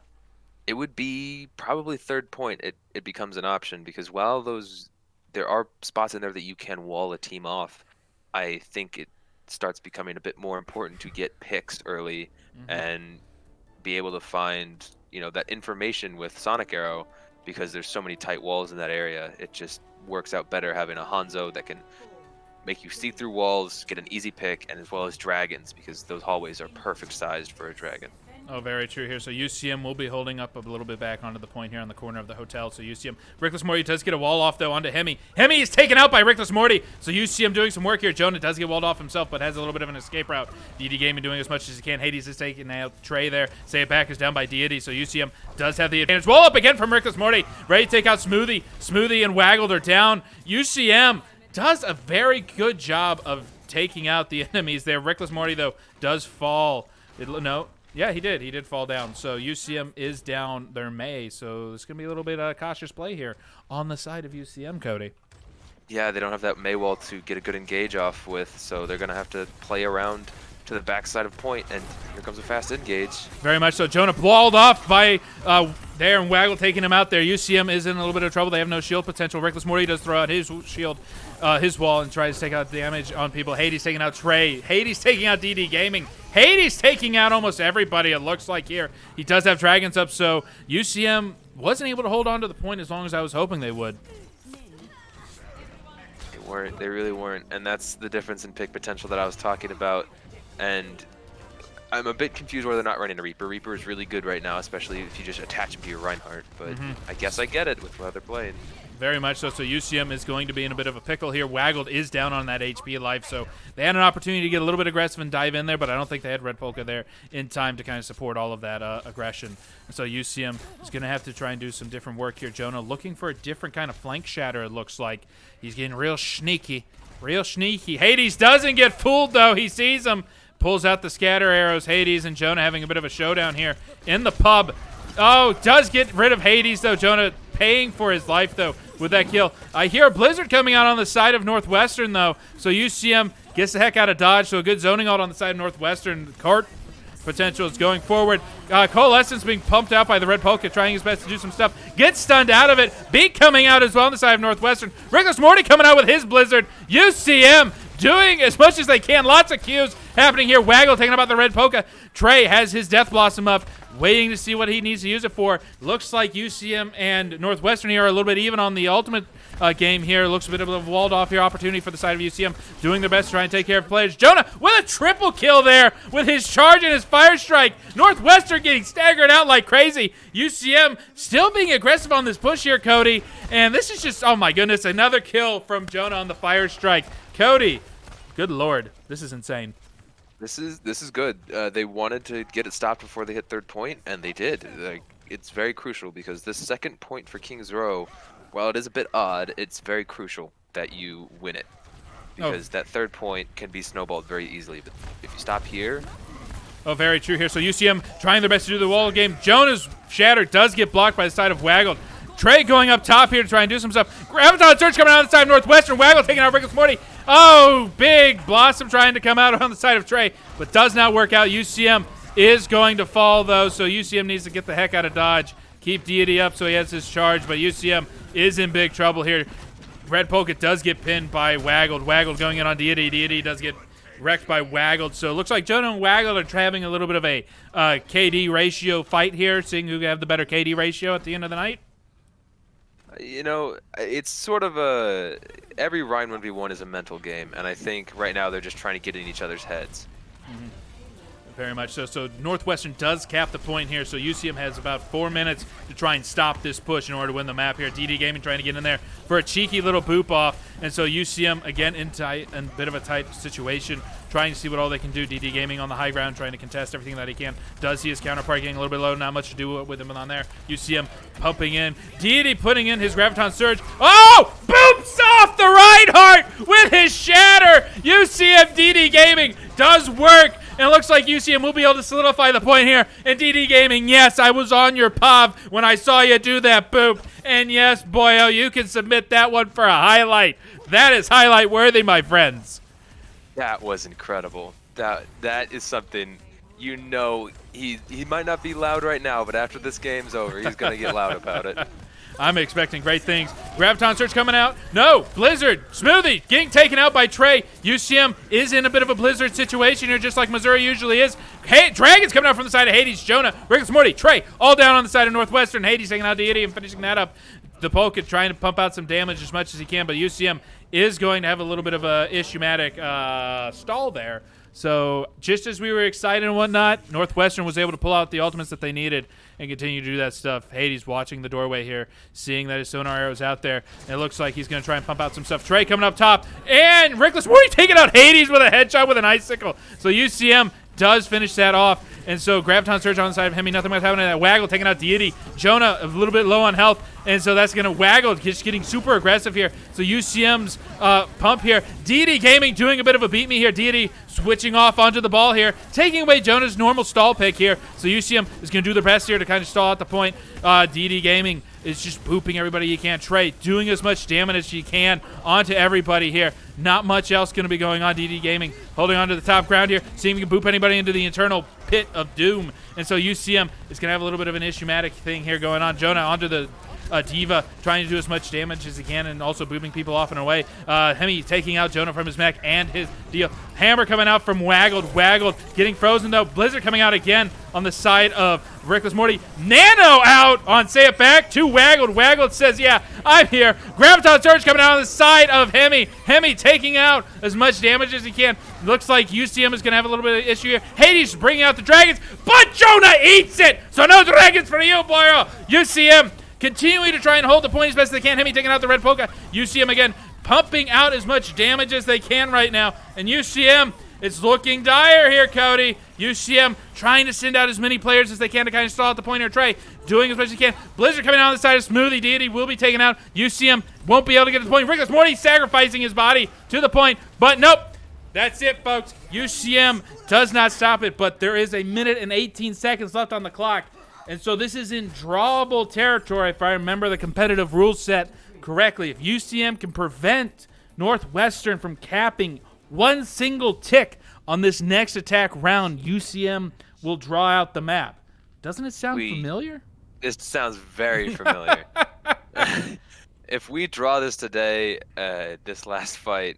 It would be probably third point. It becomes an option because while there are spots in there that you can wall a team off, I think it starts becoming a bit more important to get picks early and be able to find, you know, that information with Sonic Arrow, because there's so many tight walls in that area. It just works out better having a Hanzo that can make you see through walls, get an easy pick, and as well as dragons, because those hallways are perfect sized for a dragon. Oh, very true here. So UCM will be holding up a little bit back onto the point here on the corner of the hotel. So UCM, Rickless Morty does get a wall off, though, onto Hemi. Hemi is taken out by Rickless Morty. So UCM doing some work here. Jonah does get walled off himself, but has a little bit of an escape route. DD Gaming doing as much as he can. Hades is taking out Trey there. Say It Back is down by Deity. So UCM does have the advantage. Wall up again from Rickless Morty. Ready to take out Smoothie. Smoothie and Waggled are down. UCM does a very good job of taking out the enemies there. Rickless Morty, though, does fall. No. Yeah, he did. He did fall down. So UCM is down their May. So it's going to be a little bit of cautious play here on the side of UCM, Cody. Yeah, they don't have that May wall to get a good engage off with, so they're going to have to play around to the backside of point, and here comes a fast engage. Very much so. Jonah walled off by there, and Waggle taking him out there. UCM is in a little bit of trouble. They have no shield potential. Rickless Morty does throw out his shield, his wall, and tries to take out damage on people. Hades taking out Trey. Hades taking out DD Gaming. Hades taking out almost everybody, it looks like here. He does have dragons up, so UCM wasn't able to hold on to the point as long as I was hoping they would. They really weren't, and that's the difference in pick potential that I was talking about. And I'm a bit confused why they're not running a Reaper. Reaper is really good right now, especially if you just attach him to your Reinhardt. But I guess I get it with how they're playing. Very much so. So UCM is going to be in a bit of a pickle here. Waggled is down on that HP life, so they had an opportunity to get a little bit aggressive and dive in there, but I don't think they had Red Polka there in time to kind of support all of that aggression. So UCM is going to have to try and do some different work here. Jonah looking for a different kind of flank shatter, it looks like. He's getting real sneaky. Real sneaky. Hades doesn't get fooled, though. He sees him. Pulls out the scatter arrows. Hades and Jonah having a bit of a showdown here in the pub. Oh, does get rid of Hades, though. Jonah paying for his life, though, with that kill. I hear a Blizzard coming out on the side of Northwestern, though. So UCM gets the heck out of dodge. So a good zoning ult on the side of Northwestern. Cart potential is going forward. Coalescence being pumped out by the Red Polka, trying his best to do some stuff. Gets stunned out of it. Beat coming out as well on the side of Northwestern. Reckless Morty coming out with his Blizzard. UCM doing as much as they can. Lots of Qs happening here. Waggle taking about the Red Polka. Trey has his Death Blossom up, waiting to see what he needs to use it for. Looks like UCM and Northwestern here are a little bit even on the ultimate game here. Looks a bit of a walled off here opportunity for the side of UCM, doing their best to try and take care of players. Jonah with a triple kill there with his charge and his fire strike. Northwestern getting staggered out like crazy. UCM still being aggressive on this push here, Cody. And this is just, oh my goodness, another kill from Jonah on the fire strike. Cody, good lord, this is insane. This is good. They wanted to get it stopped before they hit third point, and they did. Like, it's very crucial because this second point for Kings Row, while it is a bit odd, it's very crucial that you win it. Because that third point can be snowballed very easily. But if you stop here... Oh, very true here. So UCM trying their best to do the wall game. Jonah's shatter does get blocked by the side of Waggled. Trey going up top here to try and do some stuff. Graviton Surge coming out on the side of Northwestern. Waggle taking out Reckless Morty. Oh, big Blossom trying to come out on the side of Trey, but does not work out. UCM is going to fall, though, so UCM needs to get the heck out of dodge. Keep Deity up so he has his charge, but UCM is in big trouble here. Red Polka does get pinned by Waggled. Waggled going in on Deity. Deity does get wrecked by Waggled. So it looks like Jonah and Waggled are having a little bit of a KD ratio fight here, seeing who can have the better KD ratio at the end of the night. You know, it's sort of a... Every Rhine 1v1 is a mental game, and I think right now they're just trying to get in each other's heads. Very much so. So Northwestern does cap the point here, so UCM has about 4 minutes to try and stop this push in order to win the map here. DD Gaming trying to get in there for a cheeky little boop off, and so UCM again in a bit of a tight situation, trying to see what all they can do. DD Gaming on the high ground, trying to contest everything that he can. Does see his counterpart getting a little bit low, not much to do with him on there. UCM pumping in. Deity putting in his Graviton Surge. Oh! Boops off the Reinhardt with his shatter! UCM DD Gaming does work, and it looks like UCM will be able to solidify the point here. And DD Gaming, yes, I was on your POV when I saw you do that boop. And yes, boyo, you can submit that one for a highlight. That is highlight worthy, my friends. That was incredible. That is something, you know, he might not be loud right now, but after this game's over, he's going to get loud about it. I'm expecting great things. Graviton Surge coming out. No, Blizzard. Smoothie getting taken out by Trey. UCM is in a bit of a Blizzard situation here, just like Missouri usually is. Hey, Dragon's coming out from the side of Hades. Jonah, Reckless Morty, Trey, all down on the side of Northwestern. Hades taking out Deity and finishing that up. The Polka trying to pump out some damage as much as he can, but UCM is going to have a little bit of a issuematic stall there. So just as we were excited and whatnot, Northwestern was able to pull out the ultimates that they needed and continue to do that stuff. Hades watching the doorway here, seeing that his sonar arrow's out there. And it looks like he's going to try and pump out some stuff. Trey coming up top, and Reckless Morty taking out Hades with a headshot with an icicle. So UCM does finish that off. And so Graviton Surge on the side of Hemi, nothing much happening. That Waggle taking out Deity. Jonah a little bit low on health, and so that's going to Waggle just getting super aggressive here. So UCM's pump here. Deity Gaming doing a bit of a beat me here. Deity switching off onto the ball here, taking away Jonah's normal stall pick here. So UCM is going to do their best here to kind of stall out the point. Deity Gaming is just booping everybody he can. Trey doing as much damage as he can onto everybody here. Not much else going to be going on. DD Gaming holding on to the top ground here, seeing if he can boop anybody into the internal pit of doom. And so UCM is going to have a little bit of an issuematic thing here going on. Jonah onto the Diva trying to do as much damage as he can and also booming people off and away. Hemi taking out Jonah from his mech and his deal. Hammer coming out from Waggled, getting frozen though. Blizzard coming out again on the side of Reckless Morty. Nano out on Say It Back to Waggled says, yeah, I'm here. Graviton Surge coming out on the side of Hemi. Hemi taking out as much damage as he can. Looks like UCM is going to have a little bit of issue here. Hades bringing out the dragons, but Jonah eats it. So no dragons for you, boyo. UCM continuing to try and hold the point as best they can. Hemi taking out the red polka. UCM again pumping out as much damage as they can right now. And UCM, it's looking dire here, Cody. UCM trying to send out as many players as they can to kind of stall out the point here. Trey doing as much as he can. Blizzard coming out on the side of Smoothie. Deity will be taken out. UCM won't be able to get to the point. Reckless Morty sacrificing his body to the point, but nope. That's it, folks. UCM does not stop it, but there is 1 minute and 18 seconds left on the clock. And so this is in drawable territory, if I remember the competitive rules set correctly. If UCM can prevent Northwestern from capping one single tick on this next attack round, UCM will draw out the map. Doesn't it sound familiar? This sounds very familiar. If we draw this today, this last fight,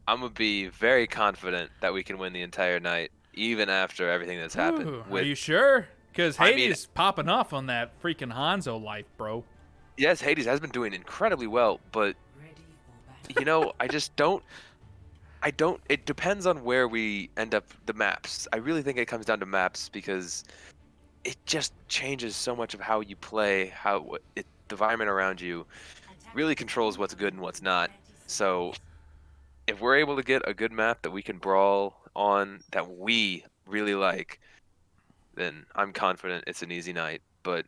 I'm going to be very confident that we can win the entire night, even after everything that's happened. Are you sure? Because Hades is popping off on that freaking Hanzo life, bro. Yes, Hades has been doing incredibly well, but, you know, I just don't. It depends on where we end up the maps. I really think it comes down to maps because it just changes so much of how you play, the environment around you really controls what's good and what's not. So if we're able to get a good map that we can brawl on, that we really like, then I'm confident it's an easy night. But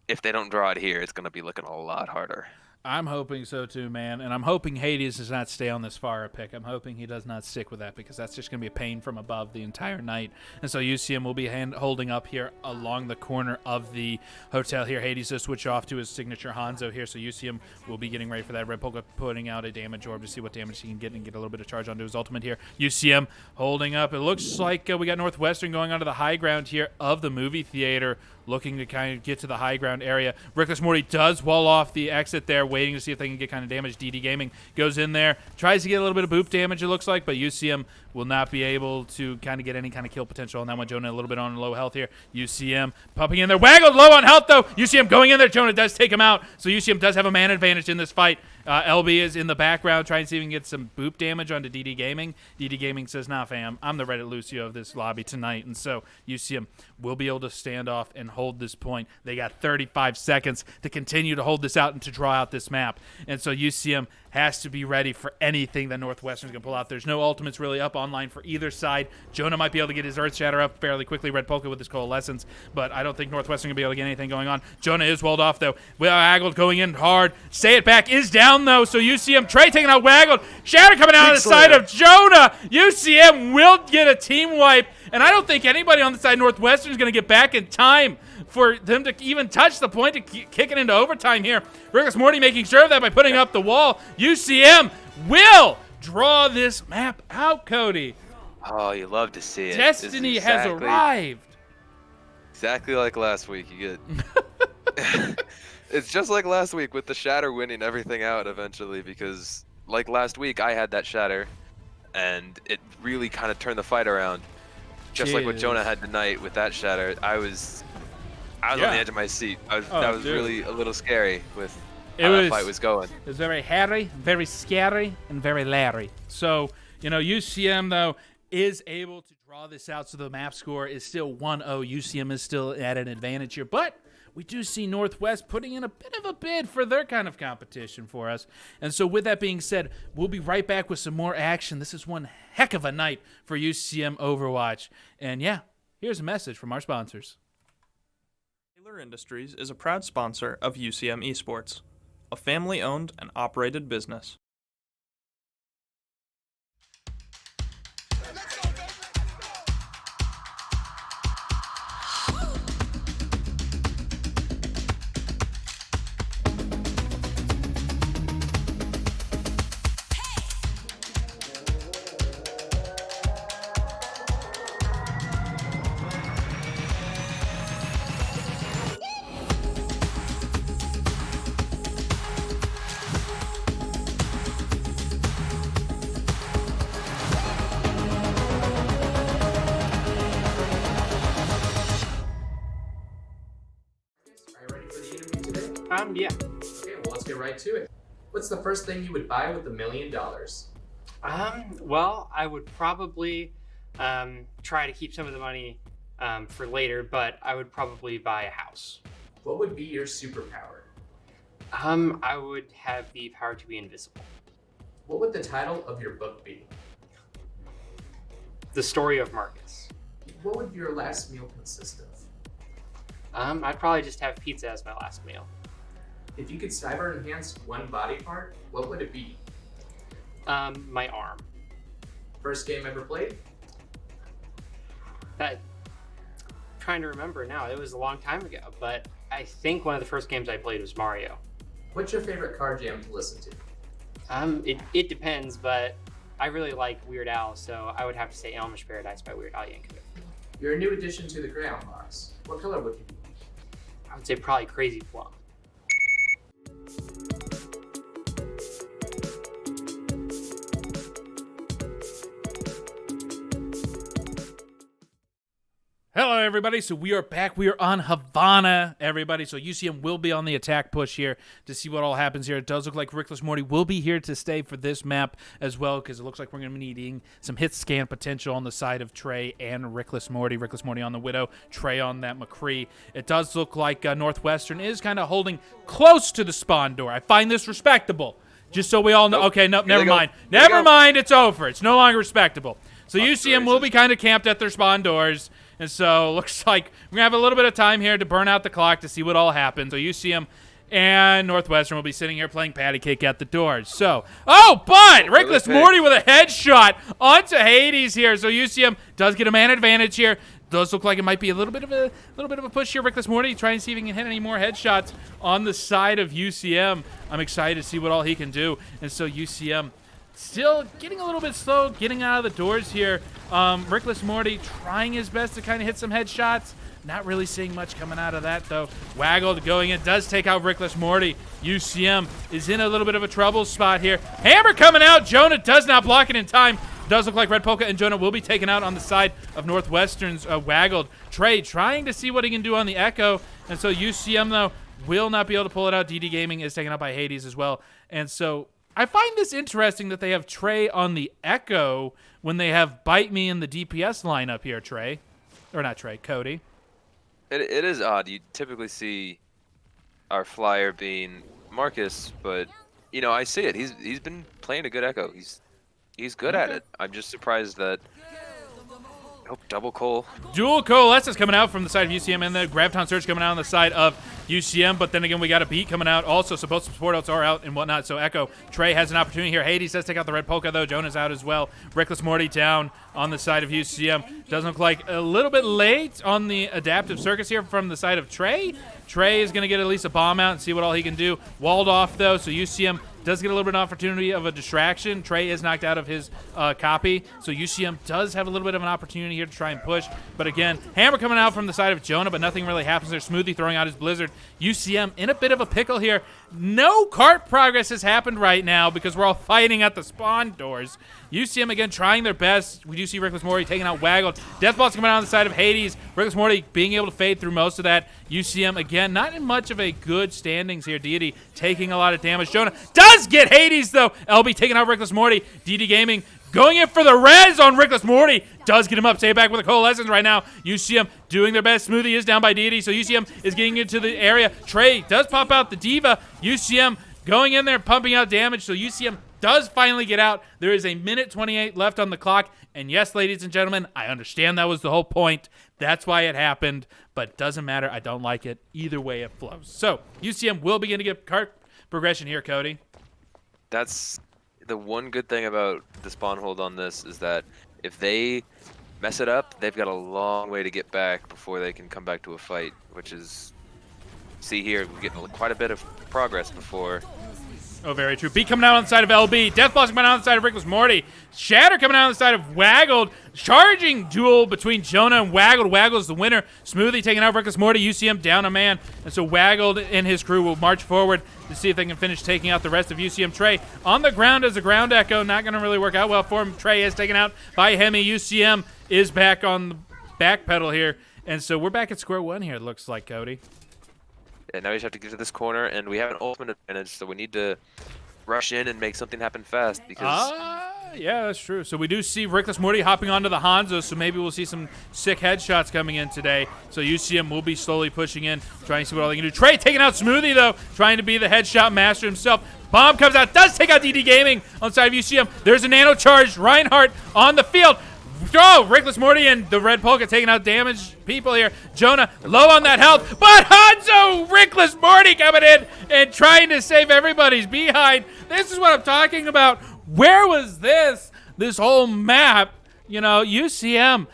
if they don't draw it here, it's going to be looking a lot harder. I'm hoping so too, man. And I'm hoping Hades does not stay on this far pick. I'm hoping he does not stick with that because that's just going to be a pain from above the entire night. And so UCM will be holding up here along the corner of the hotel here. Hades will switch off to his signature Hanzo here. So UCM will be getting ready for that. Red Polka putting out a damage orb to see what damage he can get and get a little bit of charge onto his ultimate here. UCM holding up. It looks like we got Northwestern going onto the high ground here of the movie theater, looking to kind of get to the high ground area. Reckless Morty does wall off the exit there, waiting to see if they can get kind of damage. DD Gaming goes in there, tries to get a little bit of boop damage, it looks like, but UCM will not be able to kind of get any kind of kill potential on that one. Jonah a little bit on low health here. UCM pumping in there. Waggled low on health, though. UCM going in there. Jonah does take him out, so UCM does have a man advantage in this fight. LB is in the background trying to see if he can get some boop damage onto DD Gaming. DD Gaming says, nah, fam, I'm the Reddit Lucio of this lobby tonight, and so UCM will be able to stand off and hold this point. They got 35 seconds to continue to hold this out and to draw out this map, and so UCM has to be ready for anything that Northwestern's going to pull out. There's no ultimates really up online for either side. Jonah might be able to get his Earth Shatter up fairly quickly, Red Polka with his Coalescence, but I don't think Northwestern going to be able to get anything going on. Jonah is walled off, though. Waggled going in hard. Say It Back is down, though, so UCM, Trey taking out Waggled. Shatter coming out on the side of Jonah. UCM will get a team wipe, and I don't think anybody on the side of Northwestern is going to get back in time for them to even touch the point to kick it into overtime here. Reckless Morty making sure of that by putting up the wall. UCM will draw this map out, Cody. Oh, you love to see it. Destiny has arrived. Exactly like last week. You get. It's just like last week with the Shatter winning everything out eventually, because like last week I had that Shatter, and it really kind of turned the fight around. Just like what Jonah had tonight with that Shatter, I was on the edge of my seat. That was really a little scary with how that fight was going. It was very hairy, very scary, and very Larry. So, UCM, though, is able to draw this out, so the map score is still 1-0. UCM is still at an advantage here, but we do see Northwest putting in a bit of a bid for their kind of competition for us. And so with that being said, we'll be right back with some more action. This is one heck of a night for UCM Overwatch. And yeah, here's a message from our sponsors. Taylor Industries is a proud sponsor of UCM Esports, a family-owned and operated business. Yeah. Okay, well, let's get right to it. What's the first thing you would buy with $1 million? Well, I would probably try to keep some of the money for later, but I would probably buy a house. What would be your superpower? I would have the power to be invisible. What would the title of your book be? The Story of Marcus. What would your last meal consist of? I'd probably just have pizza as my last meal. If you could cyber enhance one body part, what would it be? My arm. First game ever played? I'm trying to remember now. It was a long time ago, but I think one of the first games I played was Mario. What's your favorite car jam to listen to? It depends, but I really like Weird Al, so I would have to say Elmish Paradise by Weird Al Yankovic. You're a new addition to the crayon box. What color would you be? I would say probably Crazy Plum. Hello, everybody. So we are back. We are on Havana, everybody. So UCM will be on the attack push here to see what all happens here. It does look like Rickless Morty will be here to stay for this map as well, because it looks like we're going to be needing some hit scan potential on the side of Trey and Rickless Morty. Rickless Morty on the Widow, Trey on that McCree. It does look like Northwestern is kind of holding close to the spawn door. I find this respectable. Just so we all know. Okay, no, never mind. Never mind. It's over. It's no longer respectable. So UCM will be kind of camped at their spawn doors. And so looks like we're going to have a little bit of time here to burn out the clock to see what all happens. So UCM and Northwestern will be sitting here playing patty cake at the doors. So, but Rickless Morty with a headshot onto Hades here. So UCM does get a man advantage here. Does look like it might be a little bit of a push here. Rickless Morty trying to see if he can hit any more headshots on the side of UCM. I'm excited to see what all he can do. And so UCM still getting a little bit slow, getting out of the doors here. Rickless Morty trying his best to kind of hit some headshots. Not really seeing much coming out of that, though. Waggled going in, does take out Rickless Morty. UCM is in a little bit of a trouble spot here. Hammer coming out. Jonah does not block it in time. Does look like Red Polka and Jonah will be taken out on the side of Northwestern's Waggled. Trey trying to see what he can do on the Echo. And so UCM, though, will not be able to pull it out. DD Gaming is taken out by Hades as well. And so I find this interesting that they have Trey on the Echo when they have Bite Me in the DPS lineup here, Trey. Or not Trey, Cody. It is odd. You typically see our flyer being Marcus, but, you know, I see it. He's been playing a good Echo. He's good at it. I'm just surprised that... Oh, double Cole. Dual Coalescence coming out from the side of UCM, and the Graviton Surge coming out on the side of UCM, but then again, we got a Beat coming out also, so both support outs are out and whatnot, so Echo, Trey has an opportunity here. Hades does take out the Red Polka, though. Jonah's out as well. Rickless Morty down on the side of UCM. Doesn't look like a little bit late on the Adaptive Circus here from the side of Trey. Trey is going to get at least a bomb out and see what all he can do. Walled off, though, so UCM does get a little bit of an opportunity of a distraction. Trey is knocked out of his copy, so UCM does have a little bit of an opportunity here to try and push. But again, Hammer coming out from the side of Jonah, but nothing really happens there. Smoothie throwing out his Blizzard. UCM in a bit of a pickle here. No cart progress has happened right now because we're all fighting at the spawn doors. UCM again trying their best. We do see Rickless Morty taking out Waggled. Deathball's coming out on the side of Hades. Rickless Morty being able to fade through most of that. UCM again not in much of a good standings here. Deity taking a lot of damage. Jonah does get Hades though. LB taking out Rickless Morty. DD Gaming going in for the res on Rickless Morty. Does get him up. Stay back with a Coalescence right now. UCM doing their best. Smoothie is down by Deity, so UCM is getting into the area. Trey does pop out the Diva. UCM going in there, pumping out damage, so UCM does finally get out. There is a minute 28 left on the clock, and yes, ladies and gentlemen, I understand that was the whole point. That's why it happened, but it doesn't matter. I don't like it. Either way, it flows. So UCM will begin to get cart progression here, Cody. That's the one good thing about the spawn hold on this is that if they mess it up, they've got a long way to get back before they can come back to a fight, which is, see here, we're getting quite a bit of progress before. Oh, very true. Beat coming out on the side of LB. Deathboss coming out on the side of Rickless Morty. Shatter coming out on the side of Waggled. Charging duel between Jonah and Waggled. Waggled's the winner. Smoothie taking out Rickless Morty. UCM down a man. And so Waggled and his crew will march forward to see if they can finish taking out the rest of UCM. Trey on the ground as a ground echo. Not going to really work out well for him. Trey is taken out by Hemi. UCM is back on the back pedal here. And so we're back at square one here, it looks like, Cody. And now we just have to get to this corner, and we have an ultimate advantage, so we need to rush in and make something happen fast because Yeah, that's true. So we do see Rickless Morty hopping onto the Hanzo, so maybe we'll see some sick headshots coming in today. So UCM will be slowly pushing in, trying to see what all they can do. Trey taking out Smoothie, though, trying to be the headshot master himself. Bomb comes out, does take out DD Gaming on the side of UCM. There's a nano charge, Reinhardt on the field. Oh, Rickless Morty and the Red Polka taking out damaged people here. Jonah low on that health, but Hanzo, Rickless Morty coming in and trying to save everybody's behind. This is what I'm talking about. Where was this whole map? You know, UCM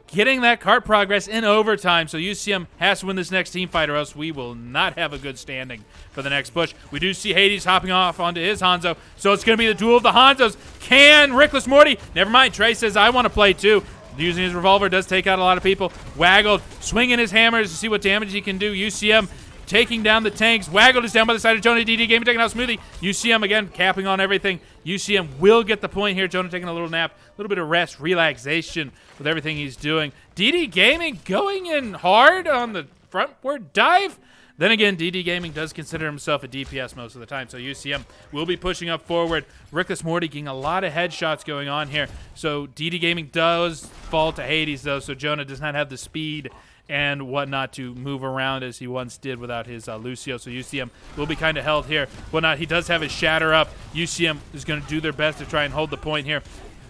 getting that cart progress in overtime. So UCM has to win this next team fight or else we will not have a good standing for the next push. We do see Hades hopping off onto his Hanzo. So it's going to be the duel of the Hanzos. Can Rickless Morty? Never mind. Trey says, I want to play too. Using his revolver does take out a lot of people. Waggled swinging his hammers to see what damage he can do. UCM taking down the tanks. Waggled is down by the side of Jonah. DD Gaming taking out Smoothie. UCM again capping on everything. UCM will get the point here. Jonah taking a little nap, a little bit of rest, relaxation with everything he's doing. DD Gaming going in hard on the frontward dive. Then again, DD Gaming does consider himself a DPS most of the time, so UCM will be pushing up forward. Rickless Morty getting a lot of headshots going on here. So DD Gaming does fall to Hades, though, so Jonah does not have the speed and whatnot to move around as he once did without his Lucio. So UCM will be kind of held here. Whatnot, he does have his Shatter up. UCM is going to do their best to try and hold the point here.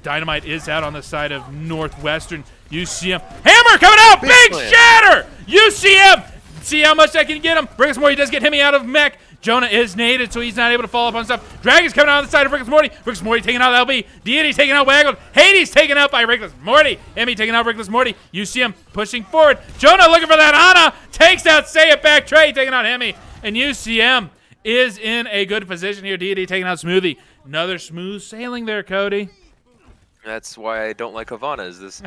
Dynamite is out on the side of Northwestern. UCM. Hammer coming out! Big Shatter! UCM! See how much that can get him. Rickless Morty does get Hemi out of mech. Jonah is naded, so he's not able to follow up on stuff. Dragon's coming out on the side of Rickless Morty. Rickless Morty taking out LB. Deity taking out Waggled. Hades taken out by Rickless Morty. Emmy taking out Rickless Morty. UCM pushing forward. Jonah looking for that Ana. Takes out Say It Back. Trey taking out Hemi. And UCM is in a good position here. Deity taking out Smoothie. Another smooth sailing there, Cody. that's why I don't like Havana. Is this?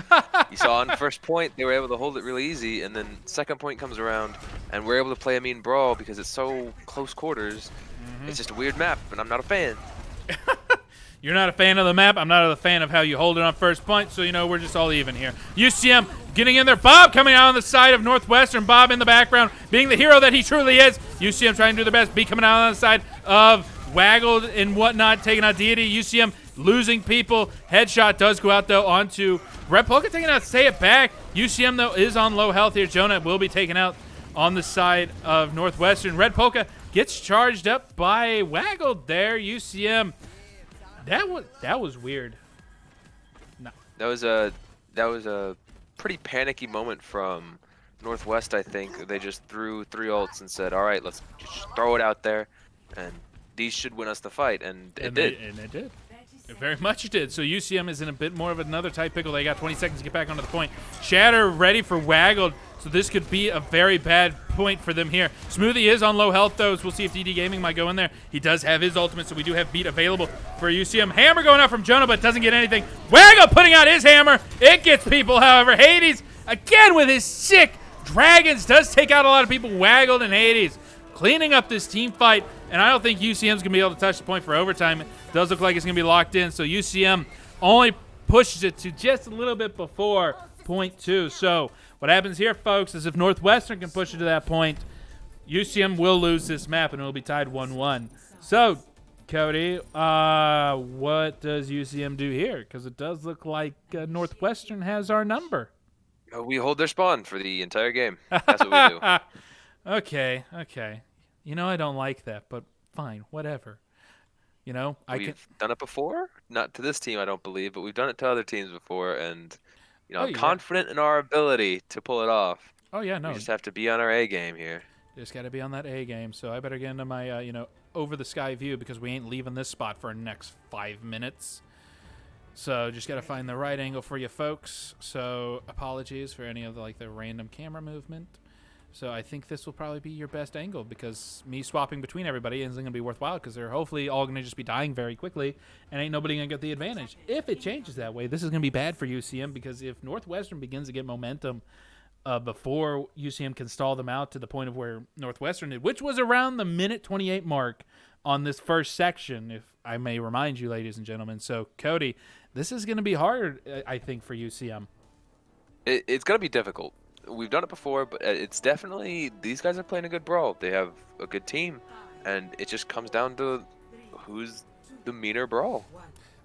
You saw on first point they were able to hold it really easy, and then second point comes around, and we're able to play a mean brawl because it's so close quarters. It's just a weird map, and I'm not a fan. You're not a fan of the map. I'm not a fan of how you hold it on first point, so, you know, we're just all even here. UCM getting in there. Bob coming out on the side of Northwestern. Bob in the background, being the hero that he truly is. UCM trying to do their best. B coming out on the side of Waggled and whatnot, taking out Deity. UCM losing people. Headshot does go out, though, onto Red Polka, taking out Say It Back. UCM, though, is on low health here. Jonah will be taken out on the side of Northwestern. Red Polka gets charged up by Waggled there. UCM. That was weird. No. That was a pretty panicky moment from Northwest. I think they just threw 3 ults and said, "All right, let's just throw it out there, and these should win us the fight." And it did. It did. It very much did. So UCM is in a bit more of another tight pickle. They got 20 seconds to get back onto the point. Shatter ready for Waggled. So this could be a very bad point for them here. Smoothie is on low health, though, so we'll see if DD Gaming might go in there. He does have his ultimate, so we do have beat available for UCM. Hammer going out from Jonah, but doesn't get anything. Waggle putting out his hammer. It gets people, however. Hades, again with his sick dragons, does take out a lot of people. Waggled and Hades cleaning up this team fight, and I don't think UCM's going to be able to touch the point for overtime. It does look like it's going to be locked in, so UCM only pushes it to just a little bit before point 2. So what happens here, folks, is if Northwestern can push it to that point, UCM will lose this map, and it will be tied 1-1. So, Cody, what does UCM do here? Because it does look like Northwestern has our number. We hold their spawn for the entire game. That's what we do. Okay. You know, I don't like that, but fine, whatever. You know, We've done it before. Not to this team, I don't believe, but we've done it to other teams before, and you know, I'm confident in our ability to pull it off. Oh yeah, no. We just have to be on our A game here. Just got to be on that A game. So I better get into my, over the sky view because we ain't leaving this spot for the next 5 minutes. So just got to find the right angle for you folks. So apologies for any of the random camera movement. So I think this will probably be your best angle because me swapping between everybody isn't going to be worthwhile because they're hopefully all going to just be dying very quickly and ain't nobody going to get the advantage. If it changes that way, this is going to be bad for UCM because if Northwestern begins to get momentum before UCM can stall them out to the point of where Northwestern did, which was around the minute 28 mark on this first section, if I may remind you, ladies and gentlemen. So, Cody, this is going to be hard, I think, for UCM. It's going to be difficult. we've done it before, but it's definitely, these guys are playing a good brawl. They have a good team, and it just comes down to who's the meaner brawl.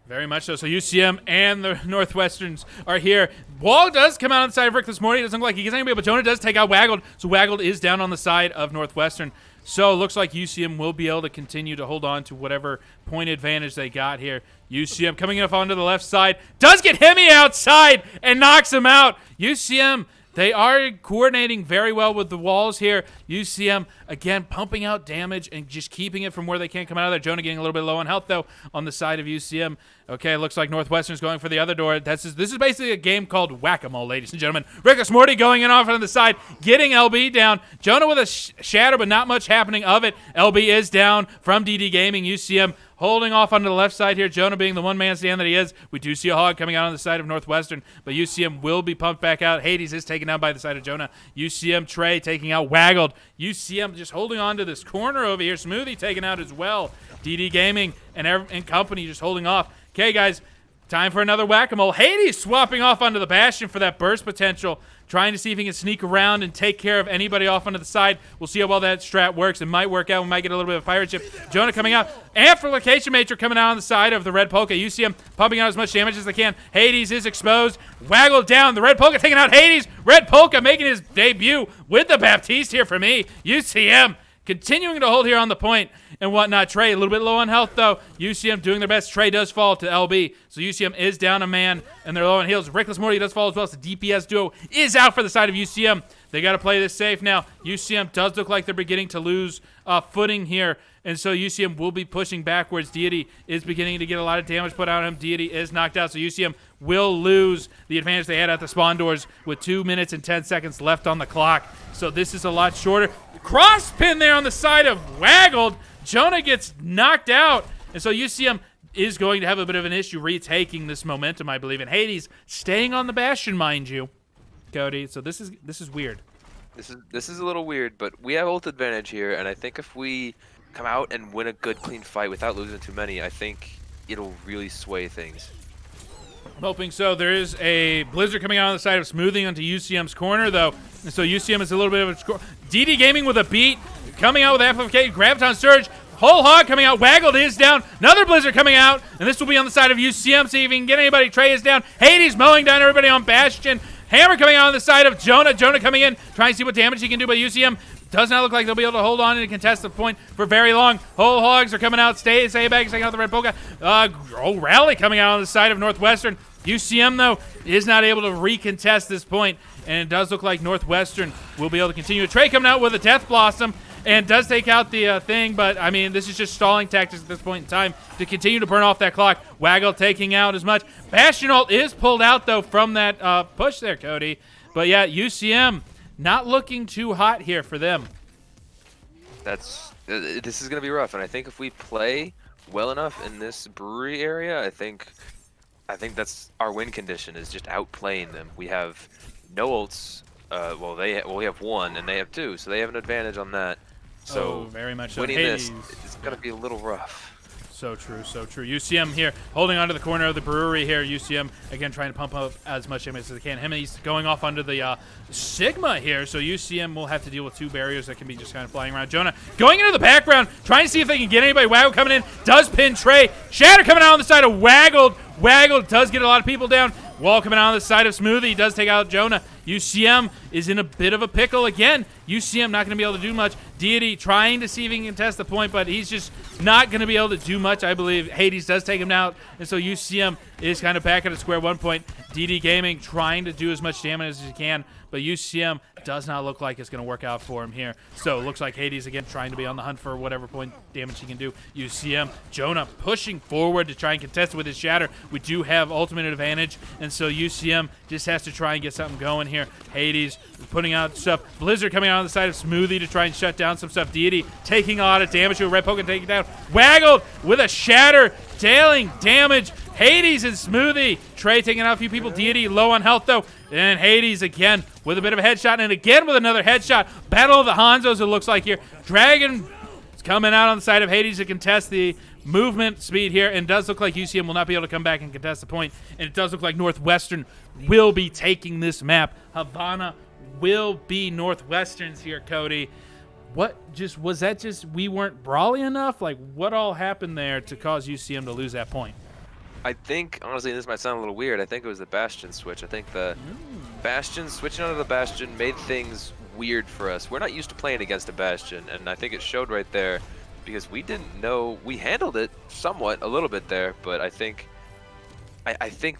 Very much so. So UCM and the Northwesterns are here. Wall does come out on the side of Rick this morning. It doesn't look like he gets anybody, but Jonah does take out Waggled. So Waggled is down on the side of Northwestern. So it looks like UCM will be able to continue to hold on to whatever point advantage they got here. UCM coming up onto the left side. Does get Hemi outside and knocks him out. UCM, they are coordinating very well with the walls here. UCM, again, pumping out damage and just keeping it from where they can't come out of there. Jonah getting a little bit low on health, though, on the side of UCM. Okay, looks like Northwestern's going for the other door. This is basically a game called Whack-A-Mole, ladies and gentlemen. Rickus Morty going in off on the side, getting LB down. Jonah with a shatter, but not much happening of it. LB is down from DD Gaming. UCM holding off onto the left side here. Jonah being the one-man stand that he is. We do see a hog coming out on the side of Northwestern, but UCM will be pumped back out. Hades is taken out by the side of Jonah. UCM Trey taking out Waggled. UCM just holding on to this corner over here. Smoothie taken out as well. DD Gaming and company just holding off. Okay, guys, time for another Whack-A-Mole. Hades swapping off onto the Bastion for that burst potential, trying to see if he can sneak around and take care of anybody off onto the side. We'll see how well that strat works. It might work out. We might get a little bit of pirate ship. Jonah coming out. Amplification Matrix coming out on the side of the Red Polka. UCM pumping out as much damage as they can. Hades is exposed. Waggled down. The Red Polka taking out Hades. Red Polka making his debut with the Baptiste here for me. UCM continuing to hold here on the point and whatnot. Trey a little bit low on health, though. UCM doing their best. Trey does fall to LB, so UCM is down a man, and they're low on heals. Rickless Morty does fall as well, so the DPS duo is out for the side of UCM. They got to play this safe now. UCM does look like they're beginning to lose footing here, and so UCM will be pushing backwards. Deity is beginning to get a lot of damage put on him. Deity is knocked out, so UCM will lose the advantage they had at the spawn doors with 2 minutes and 10 seconds left on the clock. So this is a lot shorter. Cross pin there on the side of Waggled. Jonah gets knocked out, and so UCM is going to have a bit of an issue retaking this momentum, I believe. And Hades staying on the Bastion, mind you, Cody. So this is weird. This is a little weird, but we have ult advantage here, and I think if we come out and win a good, clean fight without losing too many, I think it'll really sway things. I'm hoping so. There is a Blizzard coming out on the side of Smoothing onto UCM's corner, though. And so UCM is a little bit of a score. DD Gaming with a beat. Coming out with Amplification. Graviton Surge. Whole Hog coming out. Waggled is down. Another Blizzard coming out. And this will be on the side of UCM. See if he can get anybody. Trey is down. Hades mowing down everybody on Bastion. Hammer coming out on the side of Jonah. Jonah coming in. Trying to see what damage he can do. But UCM does not look like they'll be able to hold on and contest the point for very long. Whole Hogs are coming out. Stay back. Taking out the Red Polka. Rally coming out on the side of Northwestern. UCM, though, is not able to recontest this point, and it does look like Northwestern will be able to continue. Trey coming out with a Death Blossom and does take out the thing, but, I mean, this is just stalling tactics at this point in time to continue to burn off that clock. Waggle taking out as much. Bastion ult is pulled out, though, from that push there, Cody. But, yeah, UCM not looking too hot here for them. This is going to be rough, and I think if we play well enough in this brewery area, I think that's our win condition, is just outplaying them. We have no ults. We have one and they have two, so they have an advantage on that. So very much so. Winning this is going to be a little rough. So true, so true. UCM here holding onto the corner of the brewery here. UCM again trying to pump up as much damage as they can. He's going off under the Sigma here, so UCM will have to deal with two barriers that can be just kind of flying around. Jonah going into the background, trying to see if they can get anybody. Waggle coming in, does pin Trey. Shatter coming out on the side of Waggled. Waggled does get a lot of people down. Wall coming out on the side of Smoothie does take out Jonah. UCM is in a bit of a pickle again. UCM not going to be able to do much. Deity trying to see if he can contest the point, but he's just not going to be able to do much, I believe. Hades does take him out, and so UCM is kind of back at a square one point. DD Gaming trying to do as much damage as he can, but UCM does not look like it's going to work out for him here. So it looks like Hades again trying to be on the hunt for whatever point damage he can do. UCM, Jonah pushing forward to try and contest with his shatter. We do have ultimate advantage, and so UCM just has to try and get something going here. Hades putting out stuff. Blizzard coming out on the side of Smoothie to try and shut down some stuff. Deity taking a lot of damage to a Red Poke, taking down. Waggled with a shatter, dealing damage. Hades and Smoothie. Trey taking out a few people. Deity low on health, though. And Hades again with a bit of a headshot, and again with another headshot. Battle of the Hanzos, it looks like here. Dragon is coming out on the side of Hades to contest the movement speed here, and it does look like UCM will not be able to come back and contest the point, and it does look like Northwestern will be taking this map. Havana will be Northwestern's here, Cody. Was that just we weren't brawly enough? Like, what all happened there to cause UCM to lose that point? I think, honestly, this might sound a little weird. I think it was the Bastion switch. I think the Bastion, switching onto the Bastion made things weird for us. We're not used to playing against a Bastion, and I think it showed right there because we didn't know. We handled it somewhat, a little bit there, but I think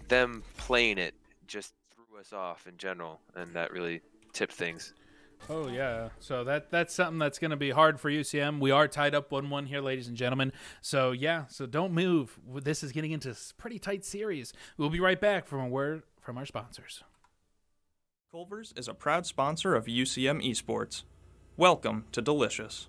them playing it just threw us off in general, and that really tipped things. Oh, yeah. So that's something that's going to be hard for UCM. We are tied up 1-1 here, ladies and gentlemen. So, yeah, so don't move. This is getting into a pretty tight series. We'll be right back from a word from our sponsors. Culver's is a proud sponsor of UCM Esports. Welcome to Delicious.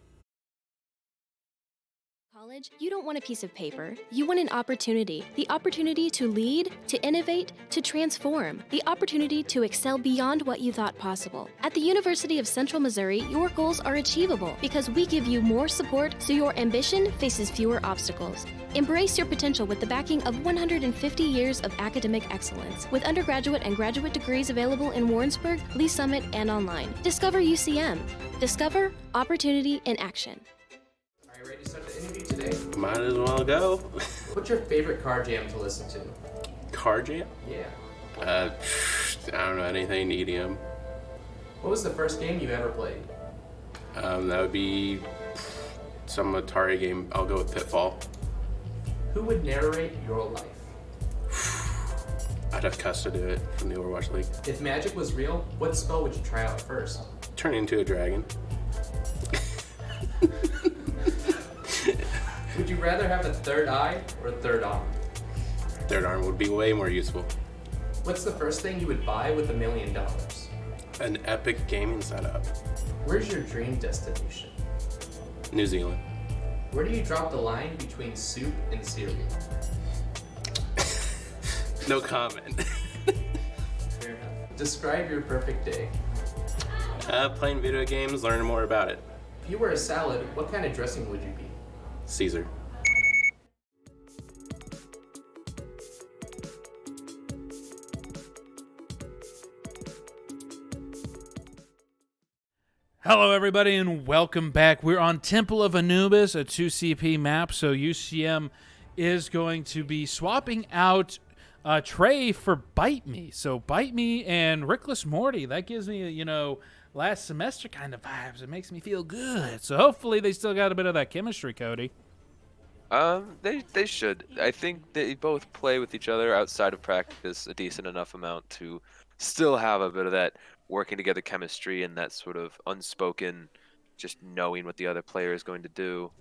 College, you don't want a piece of paper. You want an opportunity. The opportunity to lead, to innovate, to transform. The opportunity to excel beyond what you thought possible. At the University of Central Missouri, your goals are achievable because we give you more support so your ambition faces fewer obstacles. Embrace your potential with the backing of 150 years of academic excellence, with undergraduate and graduate degrees available in Warrensburg, Lee Summit, and online. Discover UCM. Discover opportunity in action. Are you ready to start the interview today? Might as well go. What's your favorite car jam to listen to? Car jam? Yeah. I don't know, anything EDM. What was the first game you ever played? That would be some Atari game. I'll go with Pitfall. Who would narrate your life? I'd have Cuss to do it from the Overwatch League. If magic was real, what spell would you try out first? Turn into a dragon. Would you rather have a third eye or a third arm? Third arm would be way more useful. What's the first thing you would buy with $1 million? An epic gaming setup. Where's your dream destination? New Zealand. Where do you drop the line between soup and cereal? No comment. Fair enough. Describe your perfect day. Playing video games, learning more about it. If you were a salad, what kind of dressing would you be? Caesar. Hello, everybody, and welcome back. We're on Temple of Anubis, a 2CP map, so UCM is going to be swapping out Trey for Bite Me. So Bite Me and Rickless Morty, that gives me, last semester kind of vibes. It makes me feel good. So hopefully they still got a bit of that chemistry, Cody. They should. I think they both play with each other outside of practice a decent enough amount to still have a bit of that working together chemistry and that sort of unspoken, just knowing what the other player is going to do.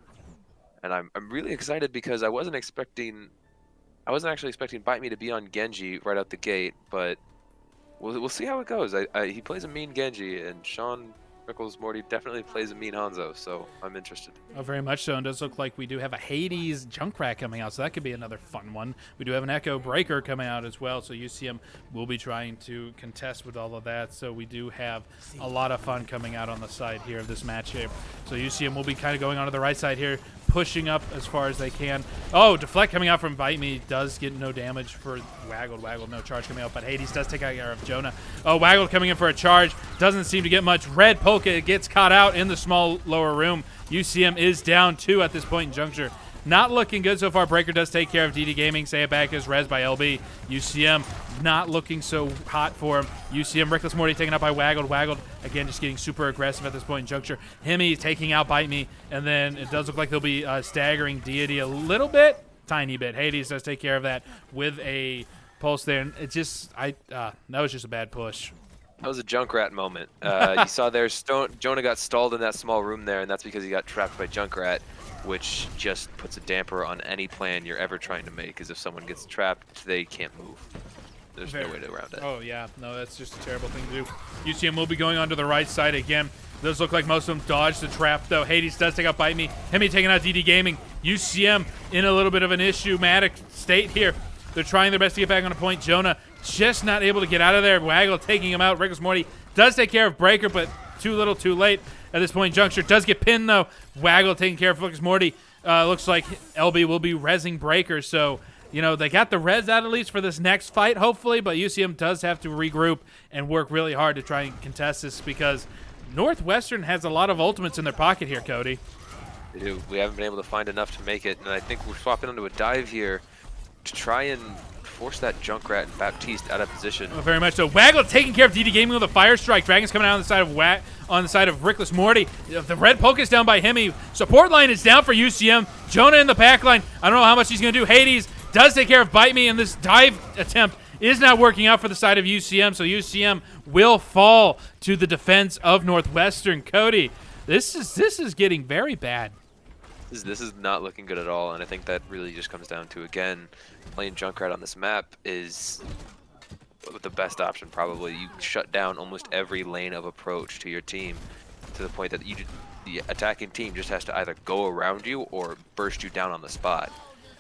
And I'm really excited because I wasn't actually expecting Bite Me to be on Genji right out the gate, but we'll see how it goes. He plays a mean Genji, and Sean Rickles Morty definitely plays a mean Hanzo, so I'm interested. Oh, very much so. And it does look like we do have a Hades Junkrat coming out, so that could be another fun one. We do have an Echo Breaker coming out as well, so UCM will be trying to contest with all of that. So we do have a lot of fun coming out on the side here of this match here. So UCM will be kind of going onto the right side here, pushing up as far as they can. Oh, deflect coming out from Bite Me does get no damage for Waggled, no charge coming out, but Hades does take care of Jonah. Oh, Waggled coming in for a charge, doesn't seem to get much. Red Polka gets caught out in the small lower room. UCM is down 2 at this point in juncture. Not looking good so far. Breaker does take care of DD Gaming. Say it back is res by LB. UCM not looking so hot for him. UCM Rickless Morty taken out by Waggled. Waggled, again, just getting super aggressive at this point in juncture. Hemi taking out Bite Me, and then it does look like they'll be staggering Deity a little bit. Tiny bit. Hades does take care of that with a pulse there. And it just, that was just a bad push. That was a Junkrat moment. You saw there, Jonah got stalled in that small room there, and that's because he got trapped by Junkrat, which just puts a damper on any plan you're ever trying to make, because if someone gets trapped, they can't move. There's no way around it. Oh, yeah. No, that's just a terrible thing to do. UCM will be going onto the right side again. Does look like most of them dodged the trap, though. Hades does take out Bite Me. Hemi taking out DD Gaming. UCM in a little bit of an issue-matic state here. They're trying their best to get back on a point. Jonah just not able to get out of there. Waggle taking him out. Rickless Morty does take care of Breaker, but too little, too late. At this point, Juncture does get pinned, though. Waggle taking care of Rickless Morty. Looks like LB will be rezzing Breaker, so they got the res out at least for this next fight, hopefully, but UCM does have to regroup and work really hard to try and contest this because Northwestern has a lot of ultimates in their pocket here, Cody. They do. We haven't been able to find enough to make it, and I think we're swapping into a dive here to try and force that Junkrat and Baptiste out of position. Oh, very much so. Waggle taking care of DD Gaming with a fire strike. Dragons coming out on the side of Rickless Morty. The red poke is down by Hemi. Support line is down for UCM. Jonah in the back line. I don't know how much he's going to do. Hades does take care of Bite Me, and this dive attempt is not working out for the side of UCM, so UCM will fall to the defense of Northwestern. Cody, this is getting very bad. This is not looking good at all, and I think that really just comes down to, again, playing Junkrat on this map is the best option probably. You shut down almost every lane of approach to your team to the point that the attacking team just has to either go around you or burst you down on the spot,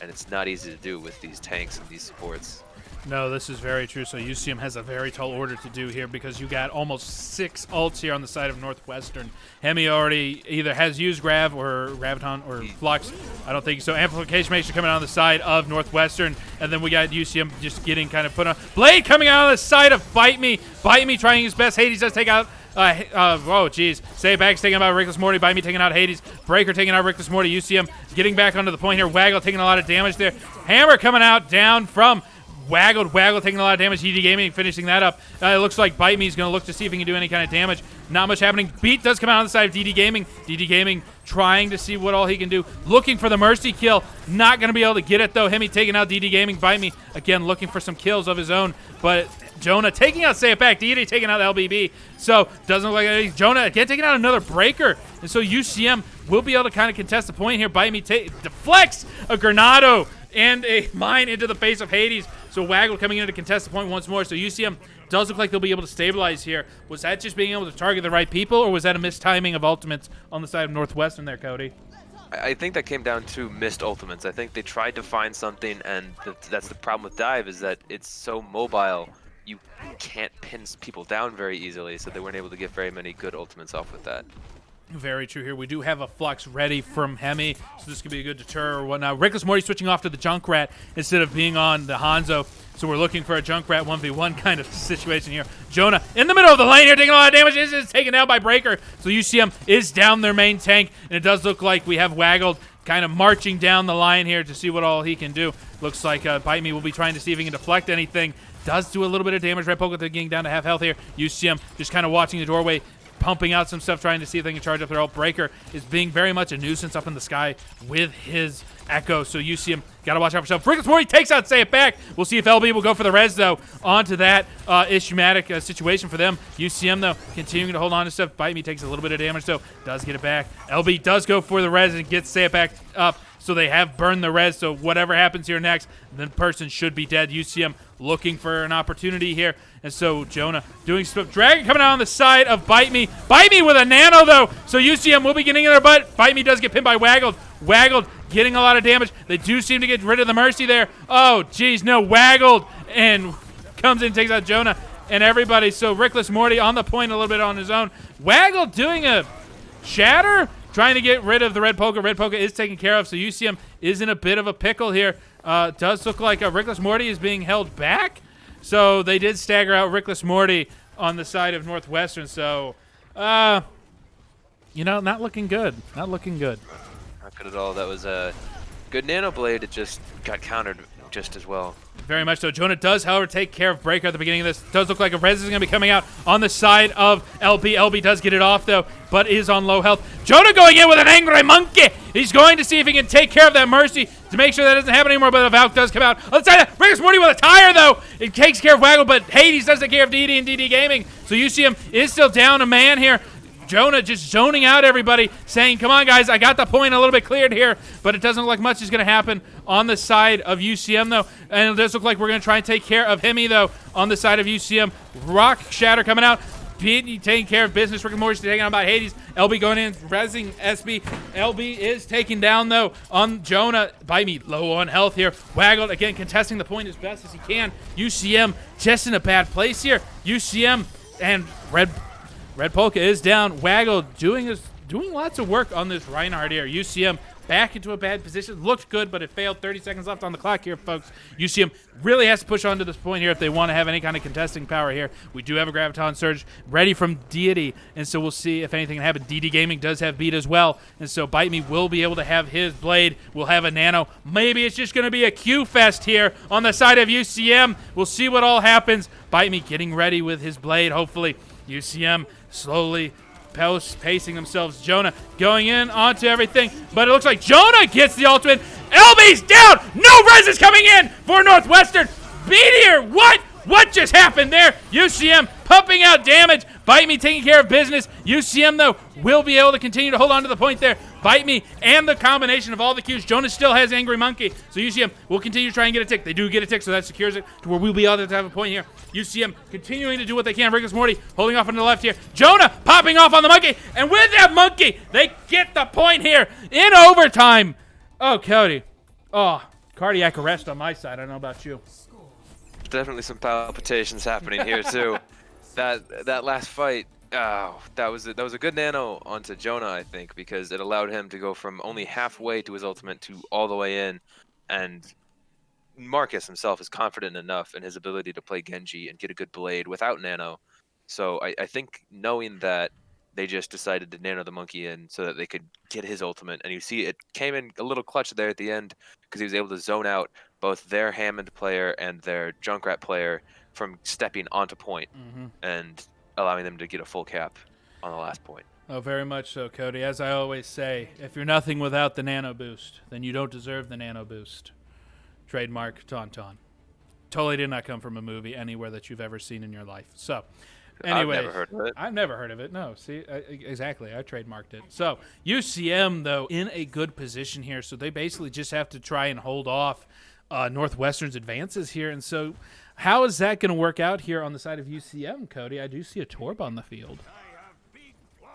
and it's not easy to do with these tanks and these supports. No, this is very true. So UCM has a very tall order to do here because you got almost 6 ults here on the side of Northwestern. Hemi already either has used Grav or Graviton or Flux. I don't think so. Amplification Master coming out on the side of Northwestern. And then we got UCM just getting kind of put on. Blade coming out on the side of Bite Me. Bite Me trying his best. Hades does take out. Oh, jeez. Say Bags taking out Rickless Morty. Bite Me taking out Hades. Breaker taking out Rickless Morty. UCM getting back onto the point here. Waggle taking a lot of damage there. Hammer coming out down from Waggle taking a lot of damage. DD Gaming finishing that up. It looks like Bite Me is going to look to see if he can do any kind of damage. Not much happening. Beat does come out on the side of DD Gaming. DD Gaming trying to see what all he can do. Looking for the Mercy kill. Not going to be able to get it, though. Hemi taking out DD Gaming. Bite Me, again, looking for some kills of his own. But Jonah taking out Say It Back. DD taking out LBB. So, doesn't look like Jonah, again, taking out another Breaker. And so UCM will be able to kind of contest the point here. Bite Me deflects a Granado and a mine into the face of Hades. So Waggle coming in to contest the point once more. So UCM does look like they'll be able to stabilize here. Was that just being able to target the right people, or was that a mistiming of ultimates on the side of Northwestern there, Cody? I think that came down to missed ultimates. I think they tried to find something, and that's the problem with Dive, is that it's so mobile, you can't pin people down very easily, so they weren't able to get very many good ultimates off with that. Very true here. We do have a Flux ready from Hemi, so this could be a good deter or whatnot. Rickless Morty switching off to the Junkrat instead of being on the Hanzo, so we're looking for a Junkrat 1v1 kind of situation here. Jonah in the middle of the lane here, taking a lot of damage. This is taken down by Breaker, so UCM is down their main tank, and it does look like we have Waggled kind of marching down the line here to see what all he can do. Looks like Bite Me will be trying to see if he can deflect anything. Does do a little bit of damage. Red Poke getting down to half health here. UCM just kind of watching the doorway, pumping out some stuff, trying to see if they can charge up their ult. Breaker is being very much a nuisance up in the sky with his Echo, so UCM got to watch out for himself. Rickless Morty takes out Say It Back. We'll see if LB will go for the res, though, onto that issuematic situation for them. UCM, though, continuing to hold on to stuff. Bite Me takes a little bit of damage, though, does get it back. LB does go for the res and gets Say It Back up, so they have burned the res, so whatever happens here next, the person should be dead. UCM looking for an opportunity here, and so Jonah doing stuff. Dragon coming out on the side of Bite Me. Bite Me with a nano, though, so UCM will be getting in their butt. Bite Me does get pinned by Waggled. Waggled getting a lot of damage. They do seem to get rid of the Mercy there. Oh, geez, no, Waggled, and comes in and takes out Jonah and everybody. So Rickless Morty on the point a little bit on his own. Waggled doing a shatter, trying to get rid of the Red Polka. Red Polka is taken care of, so UCM is in a bit of a pickle here. Does look like Rickless Morty is being held back. So they did stagger out Rickless Morty on the side of Northwestern. So, not looking good. Not looking good. Not good at all. That was a good Nano Blade. It just got countered just as well. Very much so. Jonah does, however, take care of Breaker at the beginning of this. Does look like a res is going to be coming out on the side of LB. LB does get it off, though, but is on low health. Jonah going in with an Angry Monkey. He's going to see if he can take care of that Mercy to make sure that doesn't happen anymore, but the Valk does come out. On the side of Rickless Morty with a tire, though. It takes care of Waggle, but Hades does take care of DD and DD Gaming. So UCM is still down a man here. Jonah just zoning out everybody, saying, come on, guys, I got the point a little bit cleared here, but it doesn't look like much is going to happen on the side of UCM, though, and it does look like we're going to try and take care of Hemi, though, on the side of UCM. Rock Shatter coming out, taking care of business. Rick and Morty's taking on by Hades. LB going in, rezzing SB. LB is taken down, though, on Jonah. Bite Me low on health here. Waggled, again, contesting the point as best as he can. UCM just in a bad place here. UCM and Red Polka is down. Waggle doing lots of work on this Reinhardt here. UCM back into a bad position. Looked good, but it failed. 30 seconds left on the clock here, folks. UCM really has to push on to this point here if they want to have any kind of contesting power here. We do have a Graviton Surge ready from Deity, and so we'll see if anything can happen. DD Gaming does have beat as well, and so Bite Me will be able to have his blade. We'll have a Nano. Maybe it's just going to be a Q fest here on the side of UCM. We'll see what all happens. Bite Me getting ready with his blade, hopefully. UCM slowly pacing themselves. Jonah going in onto everything, but it looks like Jonah gets the ultimate. LB's down! No res is coming in for Northwestern! Meteor, what? What just happened there? UCM pumping out damage. Bite Me taking care of business. UCM, though, will be able to continue to hold on to the point there. Bite Me and the combination of all the Qs. Jonah still has Angry Monkey, so UCM will continue to try and get a tick. They do get a tick, so that secures it to where we'll be able to have a point here. UCM continuing to do what they can. Rickles Morty holding off on the left here. Jonah popping off on the monkey, and with that monkey, they get the point here in overtime. Oh, Cody. Oh, cardiac arrest on my side. I don't know about you. Definitely some palpitations happening here too. That last fight, that was a good nano onto Jonah, I think, because it allowed him to go from only halfway to his ultimate to all the way in, and Marcus himself is confident enough in his ability to play Genji and get a good blade without nano. So I think knowing that they just decided to nano the monkey in so that they could get his ultimate, and you see it came in a little clutch there at the end because he was able to zone out both their Hammond player and their Junkrat player from stepping onto point and allowing them to get a full cap on the last point. Oh, very much so, Cody. As I always say, if you're nothing without the nano boost, then you don't deserve the nano boost. Trademark Tauntaun. Totally did not come from a movie anywhere that you've ever seen in your life. So, anyway, I've never heard of it. I've never heard of it. No, see, exactly. I trademarked it. So, UCM, though, in a good position here. So, they basically just have to try and hold off Northwestern's advances here. And so, how is that going to work out here on the side of UCM, Cody? I do see a Torb on the field.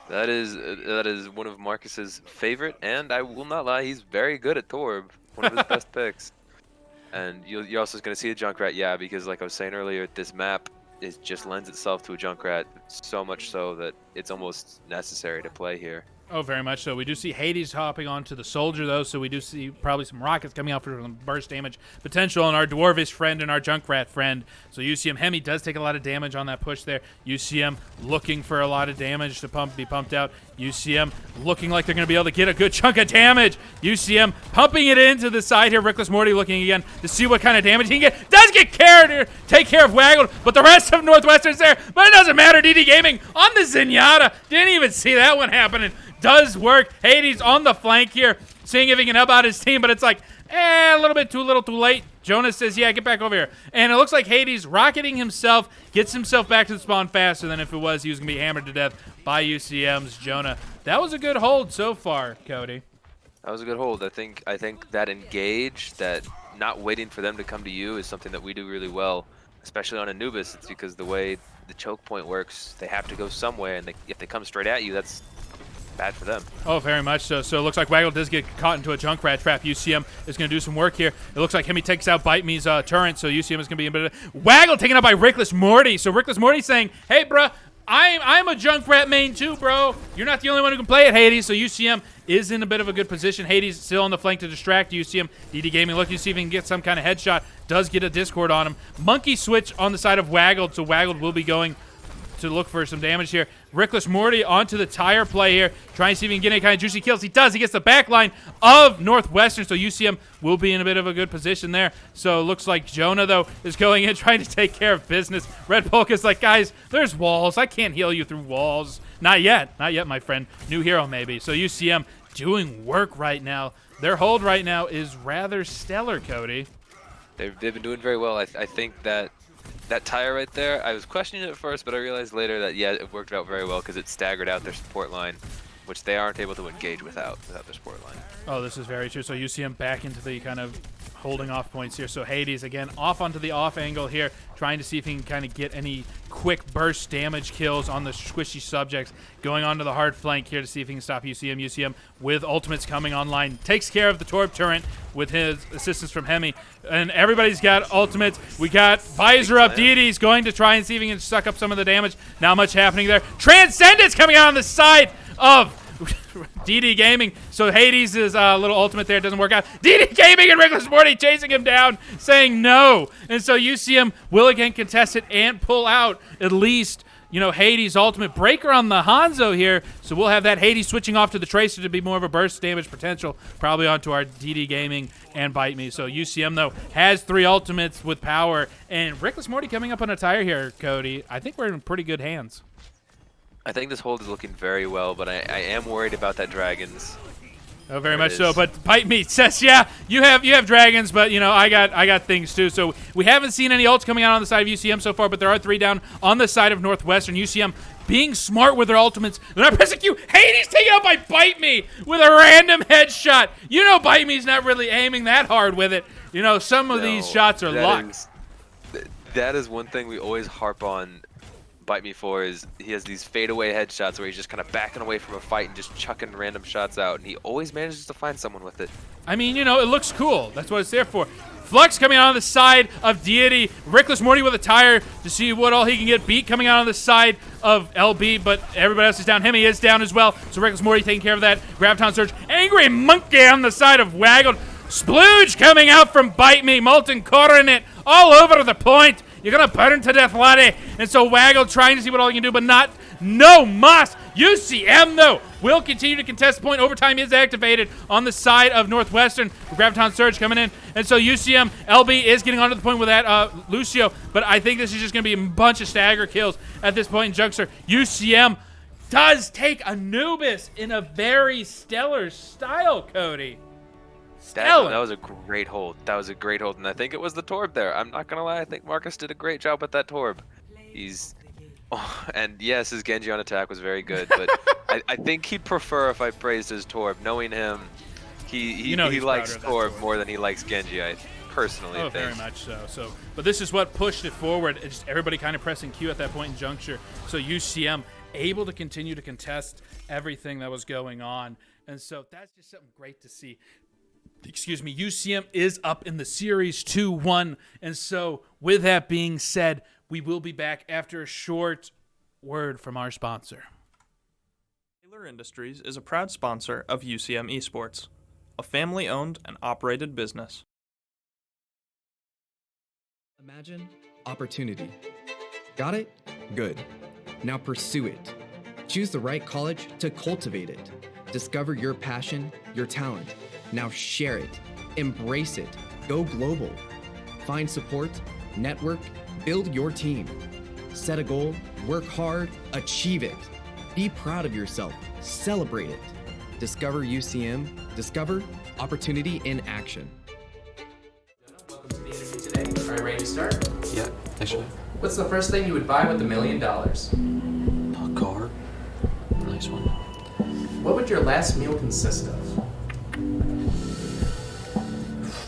That is one of Marcus's favorite, and I will not lie, he's very good at Torb. One of his best picks. And you're also going to see a Junkrat, yeah, because like I was saying earlier, this map just lends itself to a Junkrat so much so that it's almost necessary to play here. Oh, very much so. We do see Hades hopping onto the soldier, though, so we do see probably some rockets coming out for some burst damage potential on our Dwarvish friend and our Junkrat friend. So UCM Hemi does take a lot of damage on that push there. UCM looking for a lot of damage to be pumped out. UCM looking like they're going to be able to get a good chunk of damage. UCM pumping it into the side here. Rickless Morty looking again to see what kind of damage he can get. Does get take care of Waggled, but the rest of Northwestern's there. But it doesn't matter. DD Gaming on the Zenyatta. Didn't even see that one happening. Does work. Hades on the flank here, seeing if he can help out his team, but it's like, a little bit too little too late. Jonas says, yeah, get back over here. And it looks like Hades rocketing himself, gets himself back to the spawn faster than if it was he was going to be hammered to death by UCM's Jonah. That was a good hold so far, Cody. That was a good hold. I think that engage, that not waiting for them to come to you is something that we do really well, especially on Anubis. It's because the way the choke point works, they have to go somewhere, and if they come straight at you, that's bad for them. Oh, very much so. So it looks like Waggle does get caught into a Junkrat trap. UCM is going to do some work here. It looks like Hemi takes out Bite Me's turret, so UCM is going to be a bit of Waggle taken out by Rickless Morty. So Rickless Morty saying, hey, bruh, I'm a Junkrat main too, bro. You're not the only one who can play it, Hades. So UCM is in a bit of a good position. Hades still on the flank to distract UCM. DD Gaming looking to see if he can get some kind of headshot. Does get a Discord on him. Monkey switch on the side of Waggled, so Waggled will be going to look for some damage here. Rickless Morty onto the tire play here, trying to see if he can get any kind of juicy kills. He does. He gets the back line of Northwestern, so UCM will be in a bit of a good position there. So it looks like Jonah, though, is going in trying to take care of business. Red Polka's like, guys, there's walls. I can't heal you through walls. Not yet. Not yet, my friend. New hero, maybe. So UCM doing work right now. Their hold right now is rather stellar, Cody. They've been doing very well. I think that tire right there, I was questioning it at first, but I realized later that, yeah, it worked out very well because it staggered out their support line, which they aren't able to engage without their support line. Oh, this is very true. So UCM back into the kind of holding off points here. So Hades, again, off onto the off angle here, trying to see if he can kind of get any quick burst damage kills on the squishy subjects. Going onto the hard flank here to see if he can stop UCM. UCM with ultimates coming online. Takes care of the Torb turret with his assistance from Hemi. And everybody's got ultimates. We got Visor up. Deity's going to try and see if he can suck up some of the damage. Not much happening there. Transcendence coming out on the side of DD Gaming. So Hades' little ultimate there doesn't work out. DD Gaming and Reckless Morty chasing him down, saying no. And so UCM will again contest it and pull out at least, Hades' ultimate breaker on the Hanzo here. So we'll have that Hades switching off to the Tracer to be more of a burst damage potential, probably onto our DD Gaming and Bite Me. So UCM, though, has 3 ultimates with power. And Reckless Morty coming up on a tire here, Cody. I think we're in pretty good hands. I think this hold is looking very well, but I am worried about that Dragons. Oh, very much so. But Bite Me says, yeah, you have dragons, but I got things too. So we haven't seen any ults coming out on the side of UCM so far, but there are 3 down on the side of Northwestern. UCM being smart with their ultimates. They're not pressing Q. Hades taken out by Bite Me with a random headshot. Bite Me's not really aiming that hard with it. Some of these shots are luck. That is one thing we always harp on Bite Me for, is he has these fadeaway headshots where he's just kind of backing away from a fight and just chucking random shots out, and he always manages to find someone with it. I mean, it looks cool. That's what it's there for. Flux coming out on the side of Deity. Reckless Morty with a tire to see what all he can get. Beat coming out on the side of LB, but everybody else is down. Hemi is down as well, so Reckless Morty taking care of that. Graviton Surge. Angry Monkey on the side of Waggled. Splooge coming out from Bite Me. Molten Coronet all over the point. You're going to burn to death, laddie. And so Waggle trying to see what all he can do, but no Moss. UCM, though, will continue to contest point. Overtime is activated on the side of Northwestern. Graviton Surge coming in. And so UCM, LB is getting onto the point with that Lucio, but I think this is just going to be a bunch of stagger kills at this point in Junkster. UCM does take Anubis in a very stellar style, Cody. That was a great hold. That was a great hold, and I think it was the Torb there. I'm not gonna lie. I think Marcus did a great job with that Torb. And yes, his Genji on attack was very good, but I think he'd prefer if I praised his Torb. Knowing him, he likes Torb more than he likes Genji. I personally think. Very much so. But this is what pushed it forward. It's just everybody kind of pressing Q at that point in juncture. So UCM able to continue to contest everything that was going on, and so that's just something great to see. Excuse me, UCM is up in the series 2-1. And so with that being said, we will be back after a short word from our sponsor. Taylor Industries is a proud sponsor of UCM Esports, a family-owned and operated business. Imagine opportunity. Got it? Good. Now pursue it. Choose the right college to cultivate it. Discover your passion, your talent. Now share it, embrace it, go global. Find support, network, build your team. Set a goal, work hard, achieve it. Be proud of yourself, celebrate it. Discover UCM, discover opportunity in action. Welcome to the interview today. Are you ready to start? Yeah, actually. What's the first thing you would buy with $1 million? A car. Nice one. What would your last meal consist of?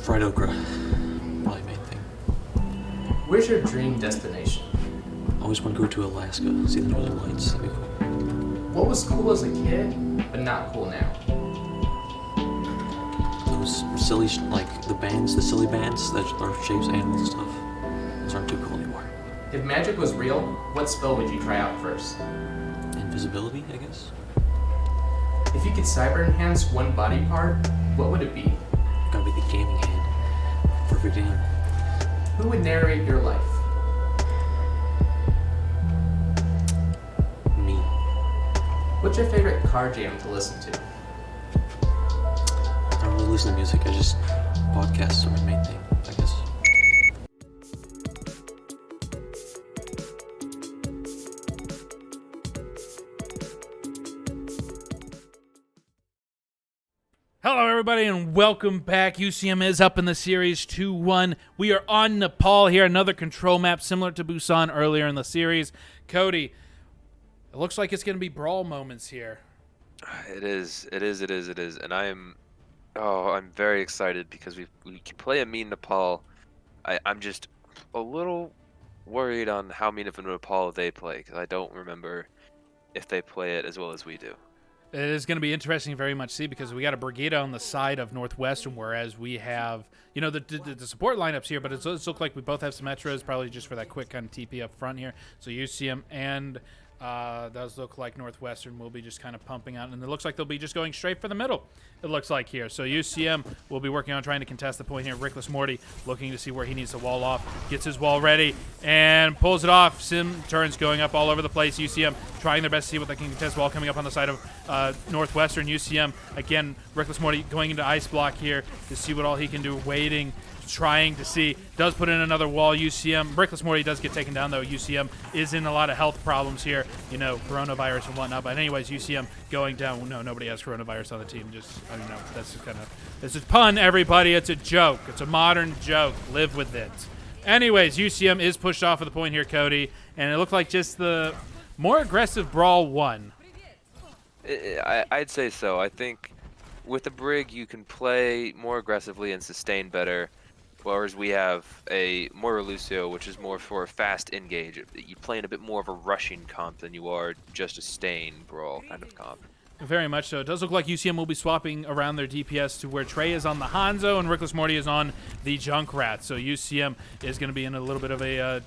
Fried okra. Probably main thing. Where's your dream destination? I always want to go to Alaska, see the northern lights. That'd be cool. What was cool as a kid, but not cool now? Those silly, the silly bands that are shapes, animals and stuff. Those aren't too cool anymore. If magic was real, what spell would you try out first? Invisibility, I guess. If you could cyber enhance one body part, what would it be? Gotta be the gaming hand. Perfect game. Who would narrate your life? Me. What's your favorite car jam to listen to? I don't really listen to music. I just podcasts are my main thing, I guess. Hello, everybody, and welcome back. UCM is up in the series 2-1. We are on Nepal here, another control map similar to Busan earlier in the series. Cody, it looks like it's going to be brawl moments here. It is. And I'm very excited because we can play a mean Nepal. I'm just a little worried on how mean of a Nepal they play, because I don't remember if they play it as well as we do. It is going to be interesting very much see, because we got a Brigida on the side of Northwestern, whereas we have, the support lineups here, but it does look like we both have Symmetras, probably just for that quick kind of TP up front here. So UCM and Does look like Northwestern will be just kind of pumping out, and it looks like they'll be just going straight for the middle, it looks like here. So UCM will be working on trying to contest the point here. Rickless Morty looking to see where he needs to wall off, gets his wall ready, and pulls it off. Sim turns going up all over the place. UCM trying their best to see what they can contest. Wall coming up on the side of Northwestern. UCM, again, Rickless Morty going into ice block here to see what all he can do, waiting, trying to see, does put in another wall. UCM, Rickless Morty does get taken down though. UCM is in a lot of health problems here, you know, coronavirus and whatnot. But anyways, UCM going down. No, nobody has coronavirus on the team. Just, I don't know, that's kind of, this is pun, everybody. It's a joke. It's a modern joke. Live with it. Anyways, UCM is pushed off of the point here, Cody, and it looked like just the more aggressive brawl won. I'd say so. I think with the Brig, you can play more aggressively and sustain better. Whereas we have a more Lucio, which is more for a fast engage. You play in a bit more of a rushing comp than you are just a stain brawl kind of comp. Very much so. It does look like UCM will be swapping around their DPS to where Trey is on the Hanzo and Rickless Morty is on the Junkrat. So UCM is going to be in a little bit of a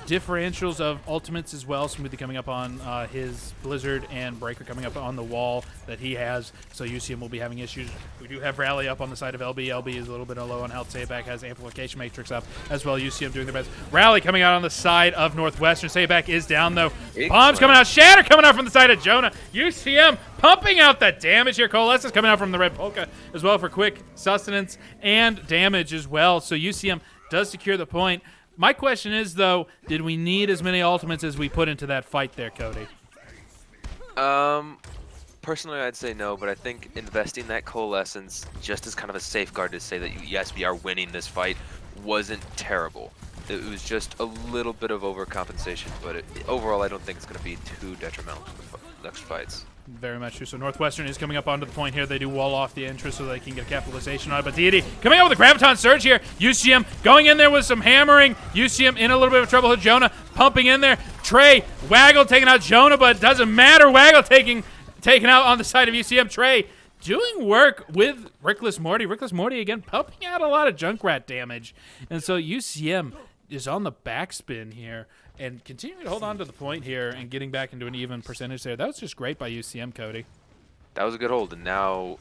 differentials of ultimates as well. Smoothie coming up on his Blizzard and Breaker coming up on the wall that he has. So UCM will be having issues. We do have Rally up on the side of LB. LB is a little bit low on health. Sayback has Amplification Matrix up as well. UCM doing their best. Rally coming out on the side of Northwestern. Sayback is down though. Bombs coming out. Shatter coming out from the side of Jonah. UCM pumping out that damage here. Coalescence coming out from the Red Polka as well for quick sustenance and damage as well. So UCM does secure the point. My question is, though, did we need as many ultimates as we put into that fight there, Cody? Personally, I'd say no, but I think investing that Coalescence just as kind of a safeguard to say that, yes, we are winning this fight wasn't terrible. It was just a little bit of overcompensation, but overall, I don't think it's going to be too detrimental to the next fights. Very much true. So Northwestern is coming up onto the point here. They do wall off the entrance so they can get a capitalization on it. But Deity coming out with a Graviton Surge here. UCM going in there with some hammering. UCM in a little bit of trouble with Jonah. Pumping in there. Trey, Waggle taking out Jonah, but it doesn't matter. Waggle taken out on the side of UCM. Trey doing work with Rickless Morty. Rickless Morty, again, pumping out a lot of Junkrat damage. And so UCM is on the backspin here and continuing to hold on to the point here and getting back into an even percentage there. That was just great by UCM, Cody. That was a good hold, and now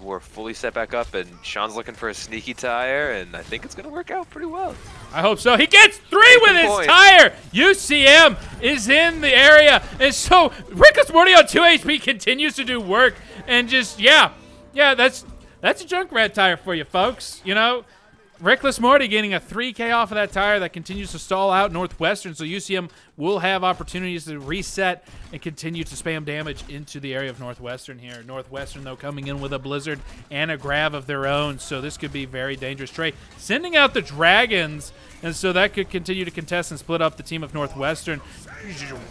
we're fully set back up, and Sean's looking for a sneaky tire, and I think it's going to work out pretty well. I hope so. He gets 3 with his tire. UCM is in the area, and so Rickless Morty on 2 HP continues to do work, and just, yeah, that's a Junkrat tire for you, folks, you know. Rickless Morty getting a 3K off of that tire that continues to stall out Northwestern, so UCM will have opportunities to reset and continue to spam damage into the area of Northwestern here. Northwestern, though, coming in with a Blizzard and a Grav of their own, so this could be very dangerous. Trey sending out the Dragons, and so that could continue to contest and split up the team of Northwestern.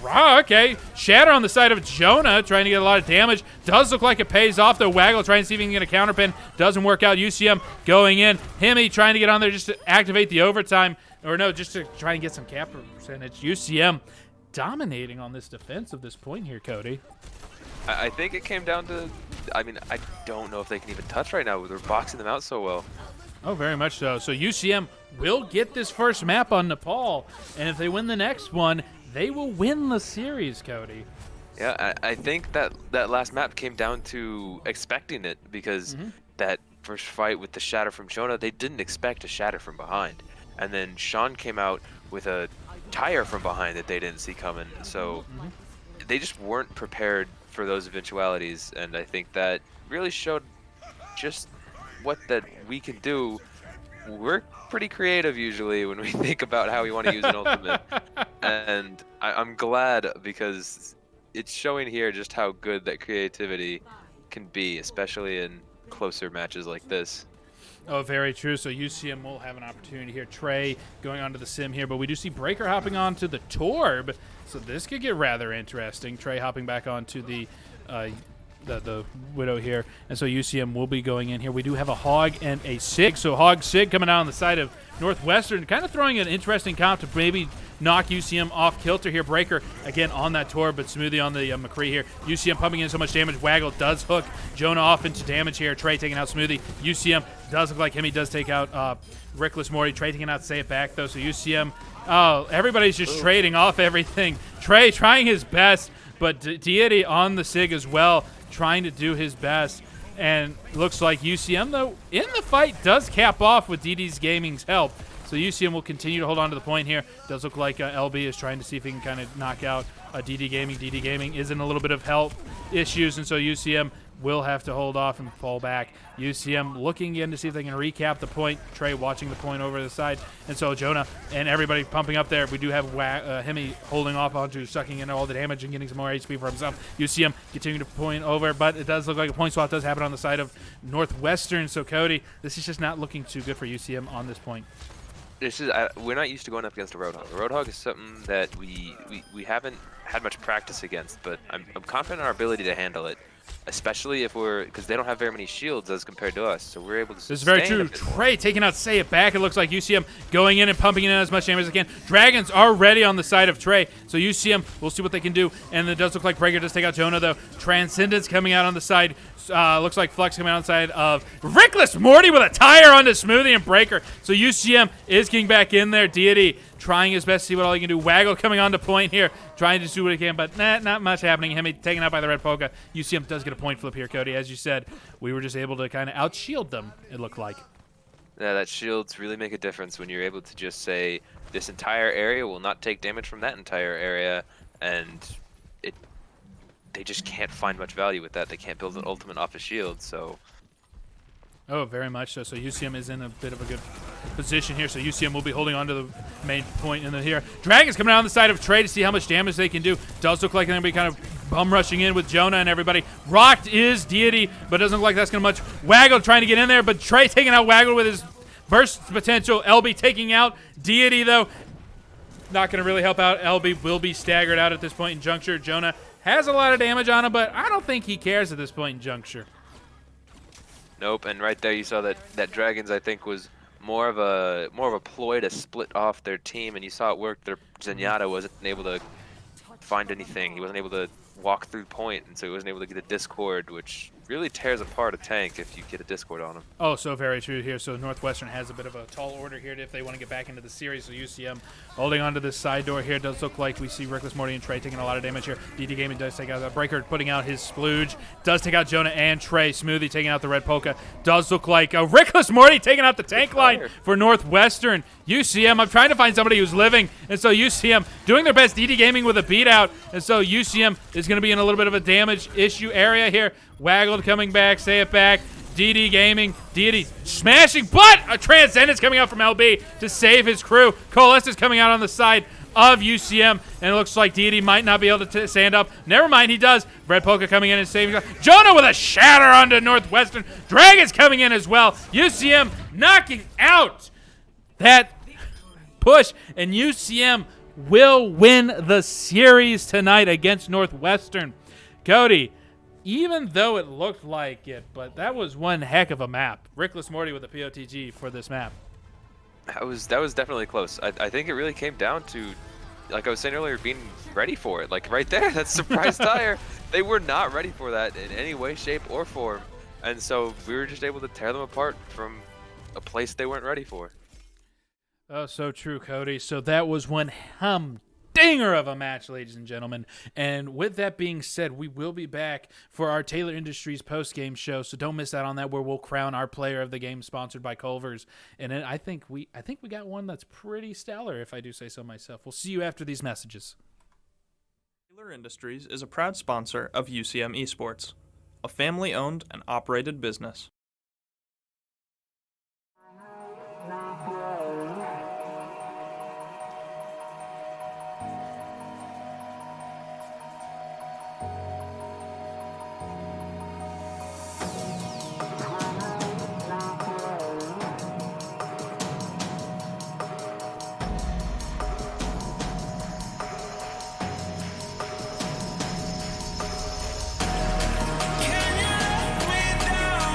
Okay, Shatter on the side of Jonah, trying to get a lot of damage. Does look like it pays off, though. Waggle trying to see if he can get a counterpin. Doesn't work out. UCM going in. Himmy trying to get on there just to activate the overtime. Or no, just to try and get some cap percentage. UCM dominating on this defense of this point here, Cody. I think it came down to, I mean, I don't know if they can even touch right now. They're boxing them out so well. Oh, very much so. So UCM will get this first map on Nepal, and if they win the next one, they will win the series, Cody. Yeah, I think that last map came down to expecting it, because that first fight with the Shatter from Jonah, they didn't expect a Shatter from behind. And then Sean came out with a tire from behind that they didn't see coming. So they just weren't prepared for those eventualities, and I think that really showed just what that we can do. We're pretty creative usually when we think about how we want to use an ultimate, and I'm glad, because it's showing here just how good that creativity can be, especially in closer matches like this. Oh, very true. So UCM will have an opportunity here. Trey going onto the sim here, but we do see Breaker hopping onto the Torb, so this could get rather interesting. Trey hopping back onto the Widow here, and so UCM will be going in here. We do have a Hog and a Sig, so Hog Sig coming out on the side of Northwestern, kind of throwing an interesting comp to maybe knock UCM off kilter here. Breaker again on that Tor, but Smoothie on the McCree here. UCM pumping in so much damage. Waggle does hook Jonah off into damage here. Trey taking out Smoothie. UCM does look like him. He does take out Rickless Morty. Trey taking out Say It Back, though, so UCM Oh, everybody's just trading off everything. Trey trying his best, but Deity on the SIG as well, trying to do his best. And looks like UCM, though, in the fight does cap off with DD's Gaming's help. So UCM will continue to hold on to the point here. Does look like LB is trying to see if he can kind of knock out DD Gaming. DD Gaming is in a little bit of health issues, and so UCM will have to hold off and fall back. UCM looking in to see if they can recap the point. Trey watching the point over the side. And so Jonah and everybody pumping up there. We do have Hemi holding off onto sucking in all the damage and getting some more HP for himself. UCM continuing to point over, but it does look like a point swap does happen on the side of Northwestern. So Cody, this is just not looking too good for UCM on this point. This is we're not used to going up against a Roadhog. The Roadhog is something that we haven't had much practice against, but I'm confident in our ability to handle it. Especially if because they don't have very many shields as compared to us, so we're able to. This is very true. Trey taking out Say It Back. It looks like UCM going in and pumping in as much damage as they can. Dragons are ready on the side of Trey, so UCM, we'll see what they can do. And it does look like Breaker does take out Jonah, though. Transcendence coming out on the side. Looks like Flux coming out on the side of Reckless Morty with a tire onto Smoothie and Breaker. So UCM is getting back in there. Deity trying his best to see what all he can do. Waggle coming on to point here, trying to do what he can, but not much happening. Hemi taken out by the Red Polka. UCM does get a point flip here, Cody. As you said, we were just able to kind of out-shield them, it looked like. Yeah, that shields really make a difference when you're able to just say, this entire area will not take damage from that entire area, and they just can't find much value with that. They can't build an ultimate off a shield, so... Oh, very much so. So UCM is in a bit of a good position here. So UCM will be holding on to the main point in the here. Dragons coming out on the side of Trey to see how much damage they can do. Does look like they're going to be kind of bum rushing in with Jonah and everybody. Rocked is Deity, but doesn't look like that's going to much. Waggle trying to get in there, but Trey taking out Waggle with his burst potential. LB taking out Deity, though. Not going to really help out. LB will be staggered out at this point in juncture. Jonah has a lot of damage on him, but I don't think he cares at this point in juncture. Nope, and right there you saw that Dragons, I think, was more of a ploy to split off their team, and you saw it work. Their Zenyatta wasn't able to find anything. He wasn't able to walk through point, and so he wasn't able to get a Discord, which really tears apart a tank if you get a Discord on him. Oh, so very true here. So Northwestern has a bit of a tall order here if they want to get back into the series. So UCM holding onto this side door here. Does look like we see Reckless Morty and Trey taking a lot of damage here. DD Gaming does take out the Breaker, putting out his Splooge. Does take out Jonah and Trey. Smoothie taking out the Red Polka. Does look like Reckless Morty taking out the tank line for Northwestern. UCM, I'm trying to find somebody who's living. And so UCM doing their best. DD Gaming with a beat out. And so UCM is going to be in a little bit of a damage issue area here. Waggled coming back, Say It Back. DD Gaming, Deity smashing, but a Transcendence coming out from LB to save his crew. Coalesce is coming out on the side of UCM, and it looks like Deity might not be able to stand up. Never mind, he does. Red Polka coming in and saving. Jonah with a shatter onto Northwestern. Dragons coming in as well. UCM knocking out that push, and UCM will win the series tonight against Northwestern. Cody, even though it looked like it, but that was one heck of a map. Reckless Morty with a POTG for this map. That was definitely close. I think it really came down to, like I was saying earlier, being ready for it. Like right there, that surprise tire. They were not ready for that in any way, shape, or form. And so we were just able to tear them apart from a place they weren't ready for. Oh, so true, Cody. So that was one humdinger of a match, ladies and gentlemen. And with that being said, we will be back for our Taylor Industries post-game show. So don't miss out on that, where we'll crown our player of the game, sponsored by Culver's. And then I think we got one that's pretty stellar, if I do say so myself. We'll see you after these messages. Taylor Industries is a proud sponsor of UCM Esports, a family-owned and operated business. Can you let me down?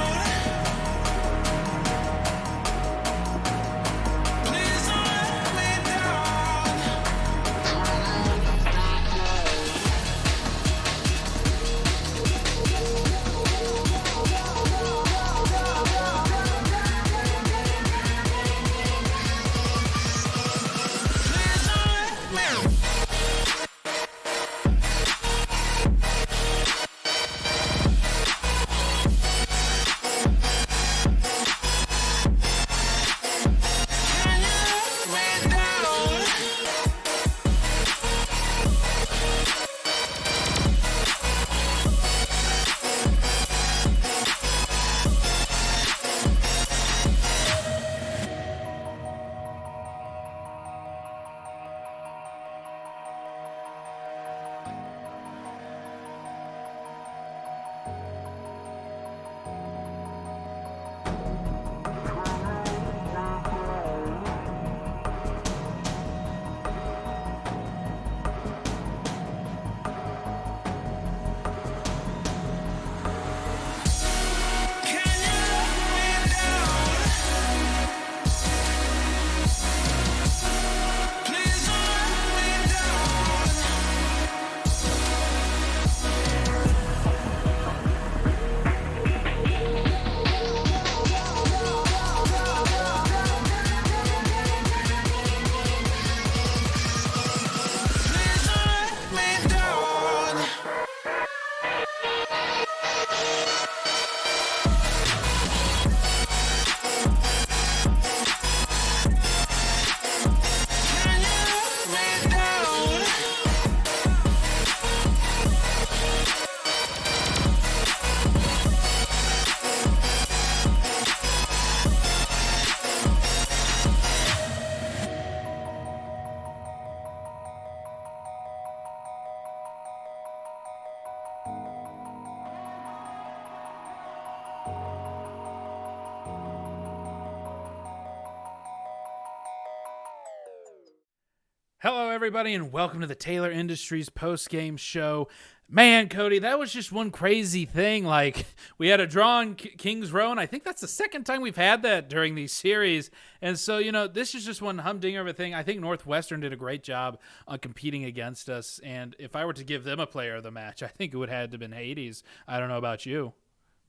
Hello, everybody, and welcome to the Taylor Industries post-game show. Man, Cody, that was just one crazy thing. Like, we had a draw in Kings Row, and I think that's the second time we've had that during these series. And so, this is just one humdinger of a thing. I think Northwestern did a great job on competing against us, and if I were to give them a player of the match, I think it would have had to have been Hades. I don't know about you.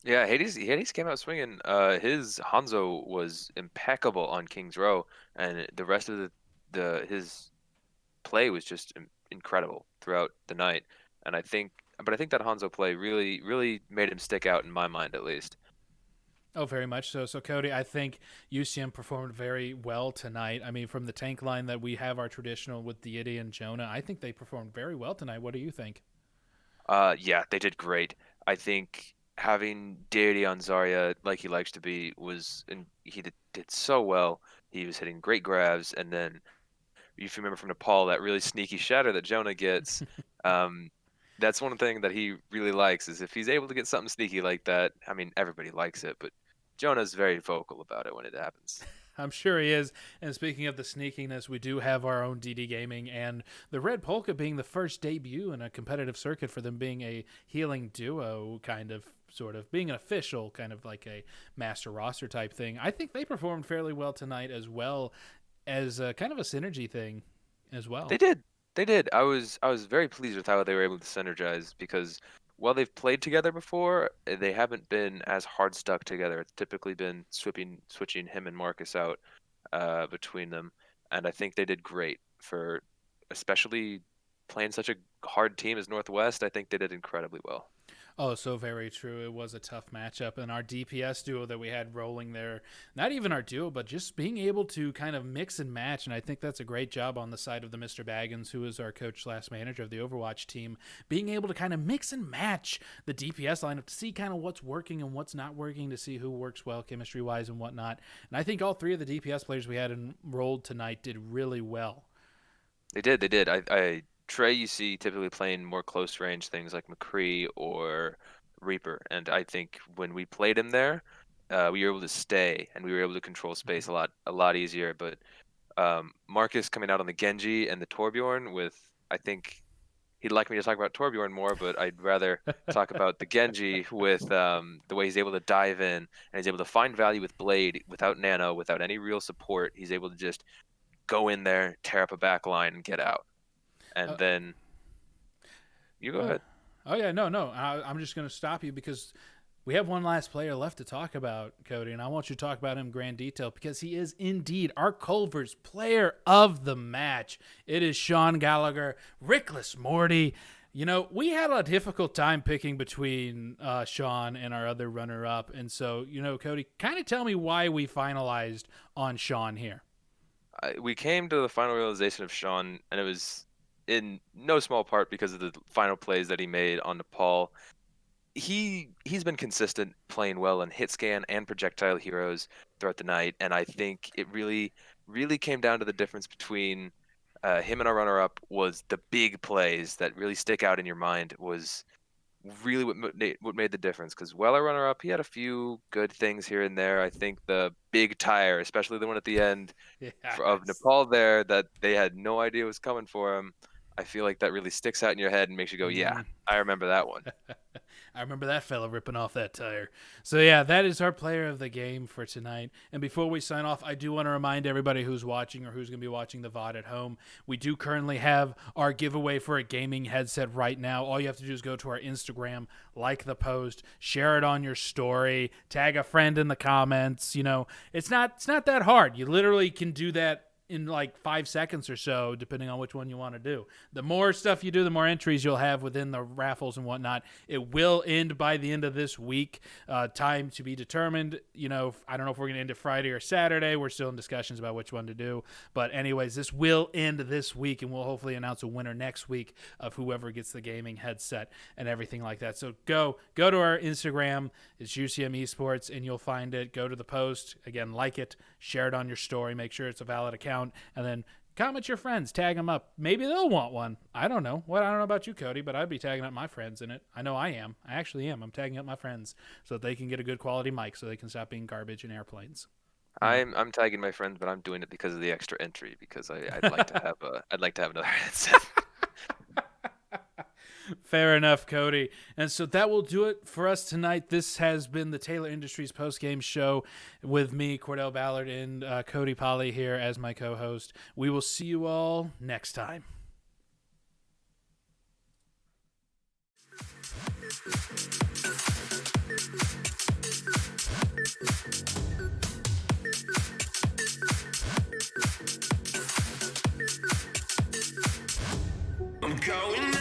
Yeah, Hades came out swinging. His Hanzo was impeccable on Kings Row, and the rest of his play was just incredible throughout the night. And I think that Hanzo play really made him stick out in my mind, at least. Oh, very much so. So, Cody, I think UCM performed very well tonight. I mean, from the tank line that we have our traditional with Deity and Jonah, I think they performed very well tonight. What do you think? Yeah, they did great. I think having Deity on Zarya like he likes to be he did so well. He was hitting great grabs, and then if you remember from Nepal, that really sneaky shatter that Jonah gets, that's one thing that he really likes is if he's able to get something sneaky like that. I mean, everybody likes it, but Jonah's very vocal about it when it happens. I'm sure he is. And speaking of the sneakiness, we do have our own DD Gaming, and the Red Polka being the first debut in a competitive circuit for them being a healing duo, sort of being an official, kind of like a master roster type thing. I think they performed fairly well tonight, as well as kind of a synergy thing as well. They did. I was very pleased with how they were able to synergize because while they've played together before, they haven't been as hard stuck together. It's typically been switching him and Marcus out between them, and I think they did great for especially playing such a hard team as Northwest. I think they did incredibly well. Oh, so very true. It was a tough matchup. And our DPS duo that we had rolling there, not even our duo, but just being able to kind of mix and match. And I think that's a great job on the side of the Mr. Baggins, who is our coach / manager of the Overwatch team, being able to kind of mix and match the DPS lineup to see kind of what's working and what's not working, to see who works well chemistry-wise and whatnot. And I think all three of the DPS players we had enrolled tonight did really well. They did. Trey, you see typically playing more close range things like McCree or Reaper, and I think when we played him there, we were able to stay and we were able to control space a lot easier. But Marcus coming out on the Genji and the Torbjorn I think he'd like me to talk about Torbjorn more, but I'd rather talk about the Genji with the way he's able to dive in and he's able to find value with Blade without Nano, without any real support. He's able to just go in there, tear up a back line, and get out. And then you go ahead. Oh, yeah, no. I'm just going to stop you because we have one last player left to talk about, Cody, and I want you to talk about him in grand detail because he is indeed our Culver's player of the match. It is Sean Gallagher, Rickless Morty. We had a difficult time picking between Sean and our other runner-up, and so, Cody, kind of tell me why we finalized on Sean here. We came to the final realization of Sean, and it was in no small part because of the final plays that he made on Nepal. He's been consistent playing well in hit scan and projectile heroes throughout the night, and I think it really came down to the difference between him and our runner-up was the big plays that really stick out in your mind was really what made the difference. Because while our runner-up, he had a few good things here and there. I think the big tire, especially the one at the end of Nepal there that they had no idea was coming for him, I feel like that really sticks out in your head and makes you go, yeah, I remember that one. I remember that fella ripping off that tire. So, yeah, that is our player of the game for tonight. And before we sign off, I do want to remind everybody who's watching or who's going to be watching the VOD at home, we do currently have our giveaway for a gaming headset right now. All you have to do is go to our Instagram, like the post, share it on your story, tag a friend in the comments. It's not that hard. You literally can do that in like 5 seconds or so, depending on which one you want to do. The more stuff you do, the more entries you'll have within the raffles and whatnot. It will end by the end of this week. Time to be determined. I don't know if we're going to end it Friday or Saturday. We're still in discussions about which one to do. But anyways, this will end this week, and we'll hopefully announce a winner next week of whoever gets the gaming headset and everything like that. So go to our Instagram. It's UCM Esports, and you'll find it. Go to the post. Again, like it, share it on your story. Make sure it's a valid account. And then comment your friends, tag them up. Maybe they'll want one. I don't know. I don't know about you, Cody, but I'd be tagging up my friends in it. I know I am. I actually am. I'm tagging up my friends so that they can get a good quality mic so they can stop being garbage in airplanes. I'm tagging my friends, but I'm doing it because of the extra entry because I'd like to have another headset. Fair enough, Cody. And so that will do it for us tonight. This has been the Taylor Industries post-game show with me, Cordell Ballard, and Cody Polly here as my co-host. We will see you all next time. I'm going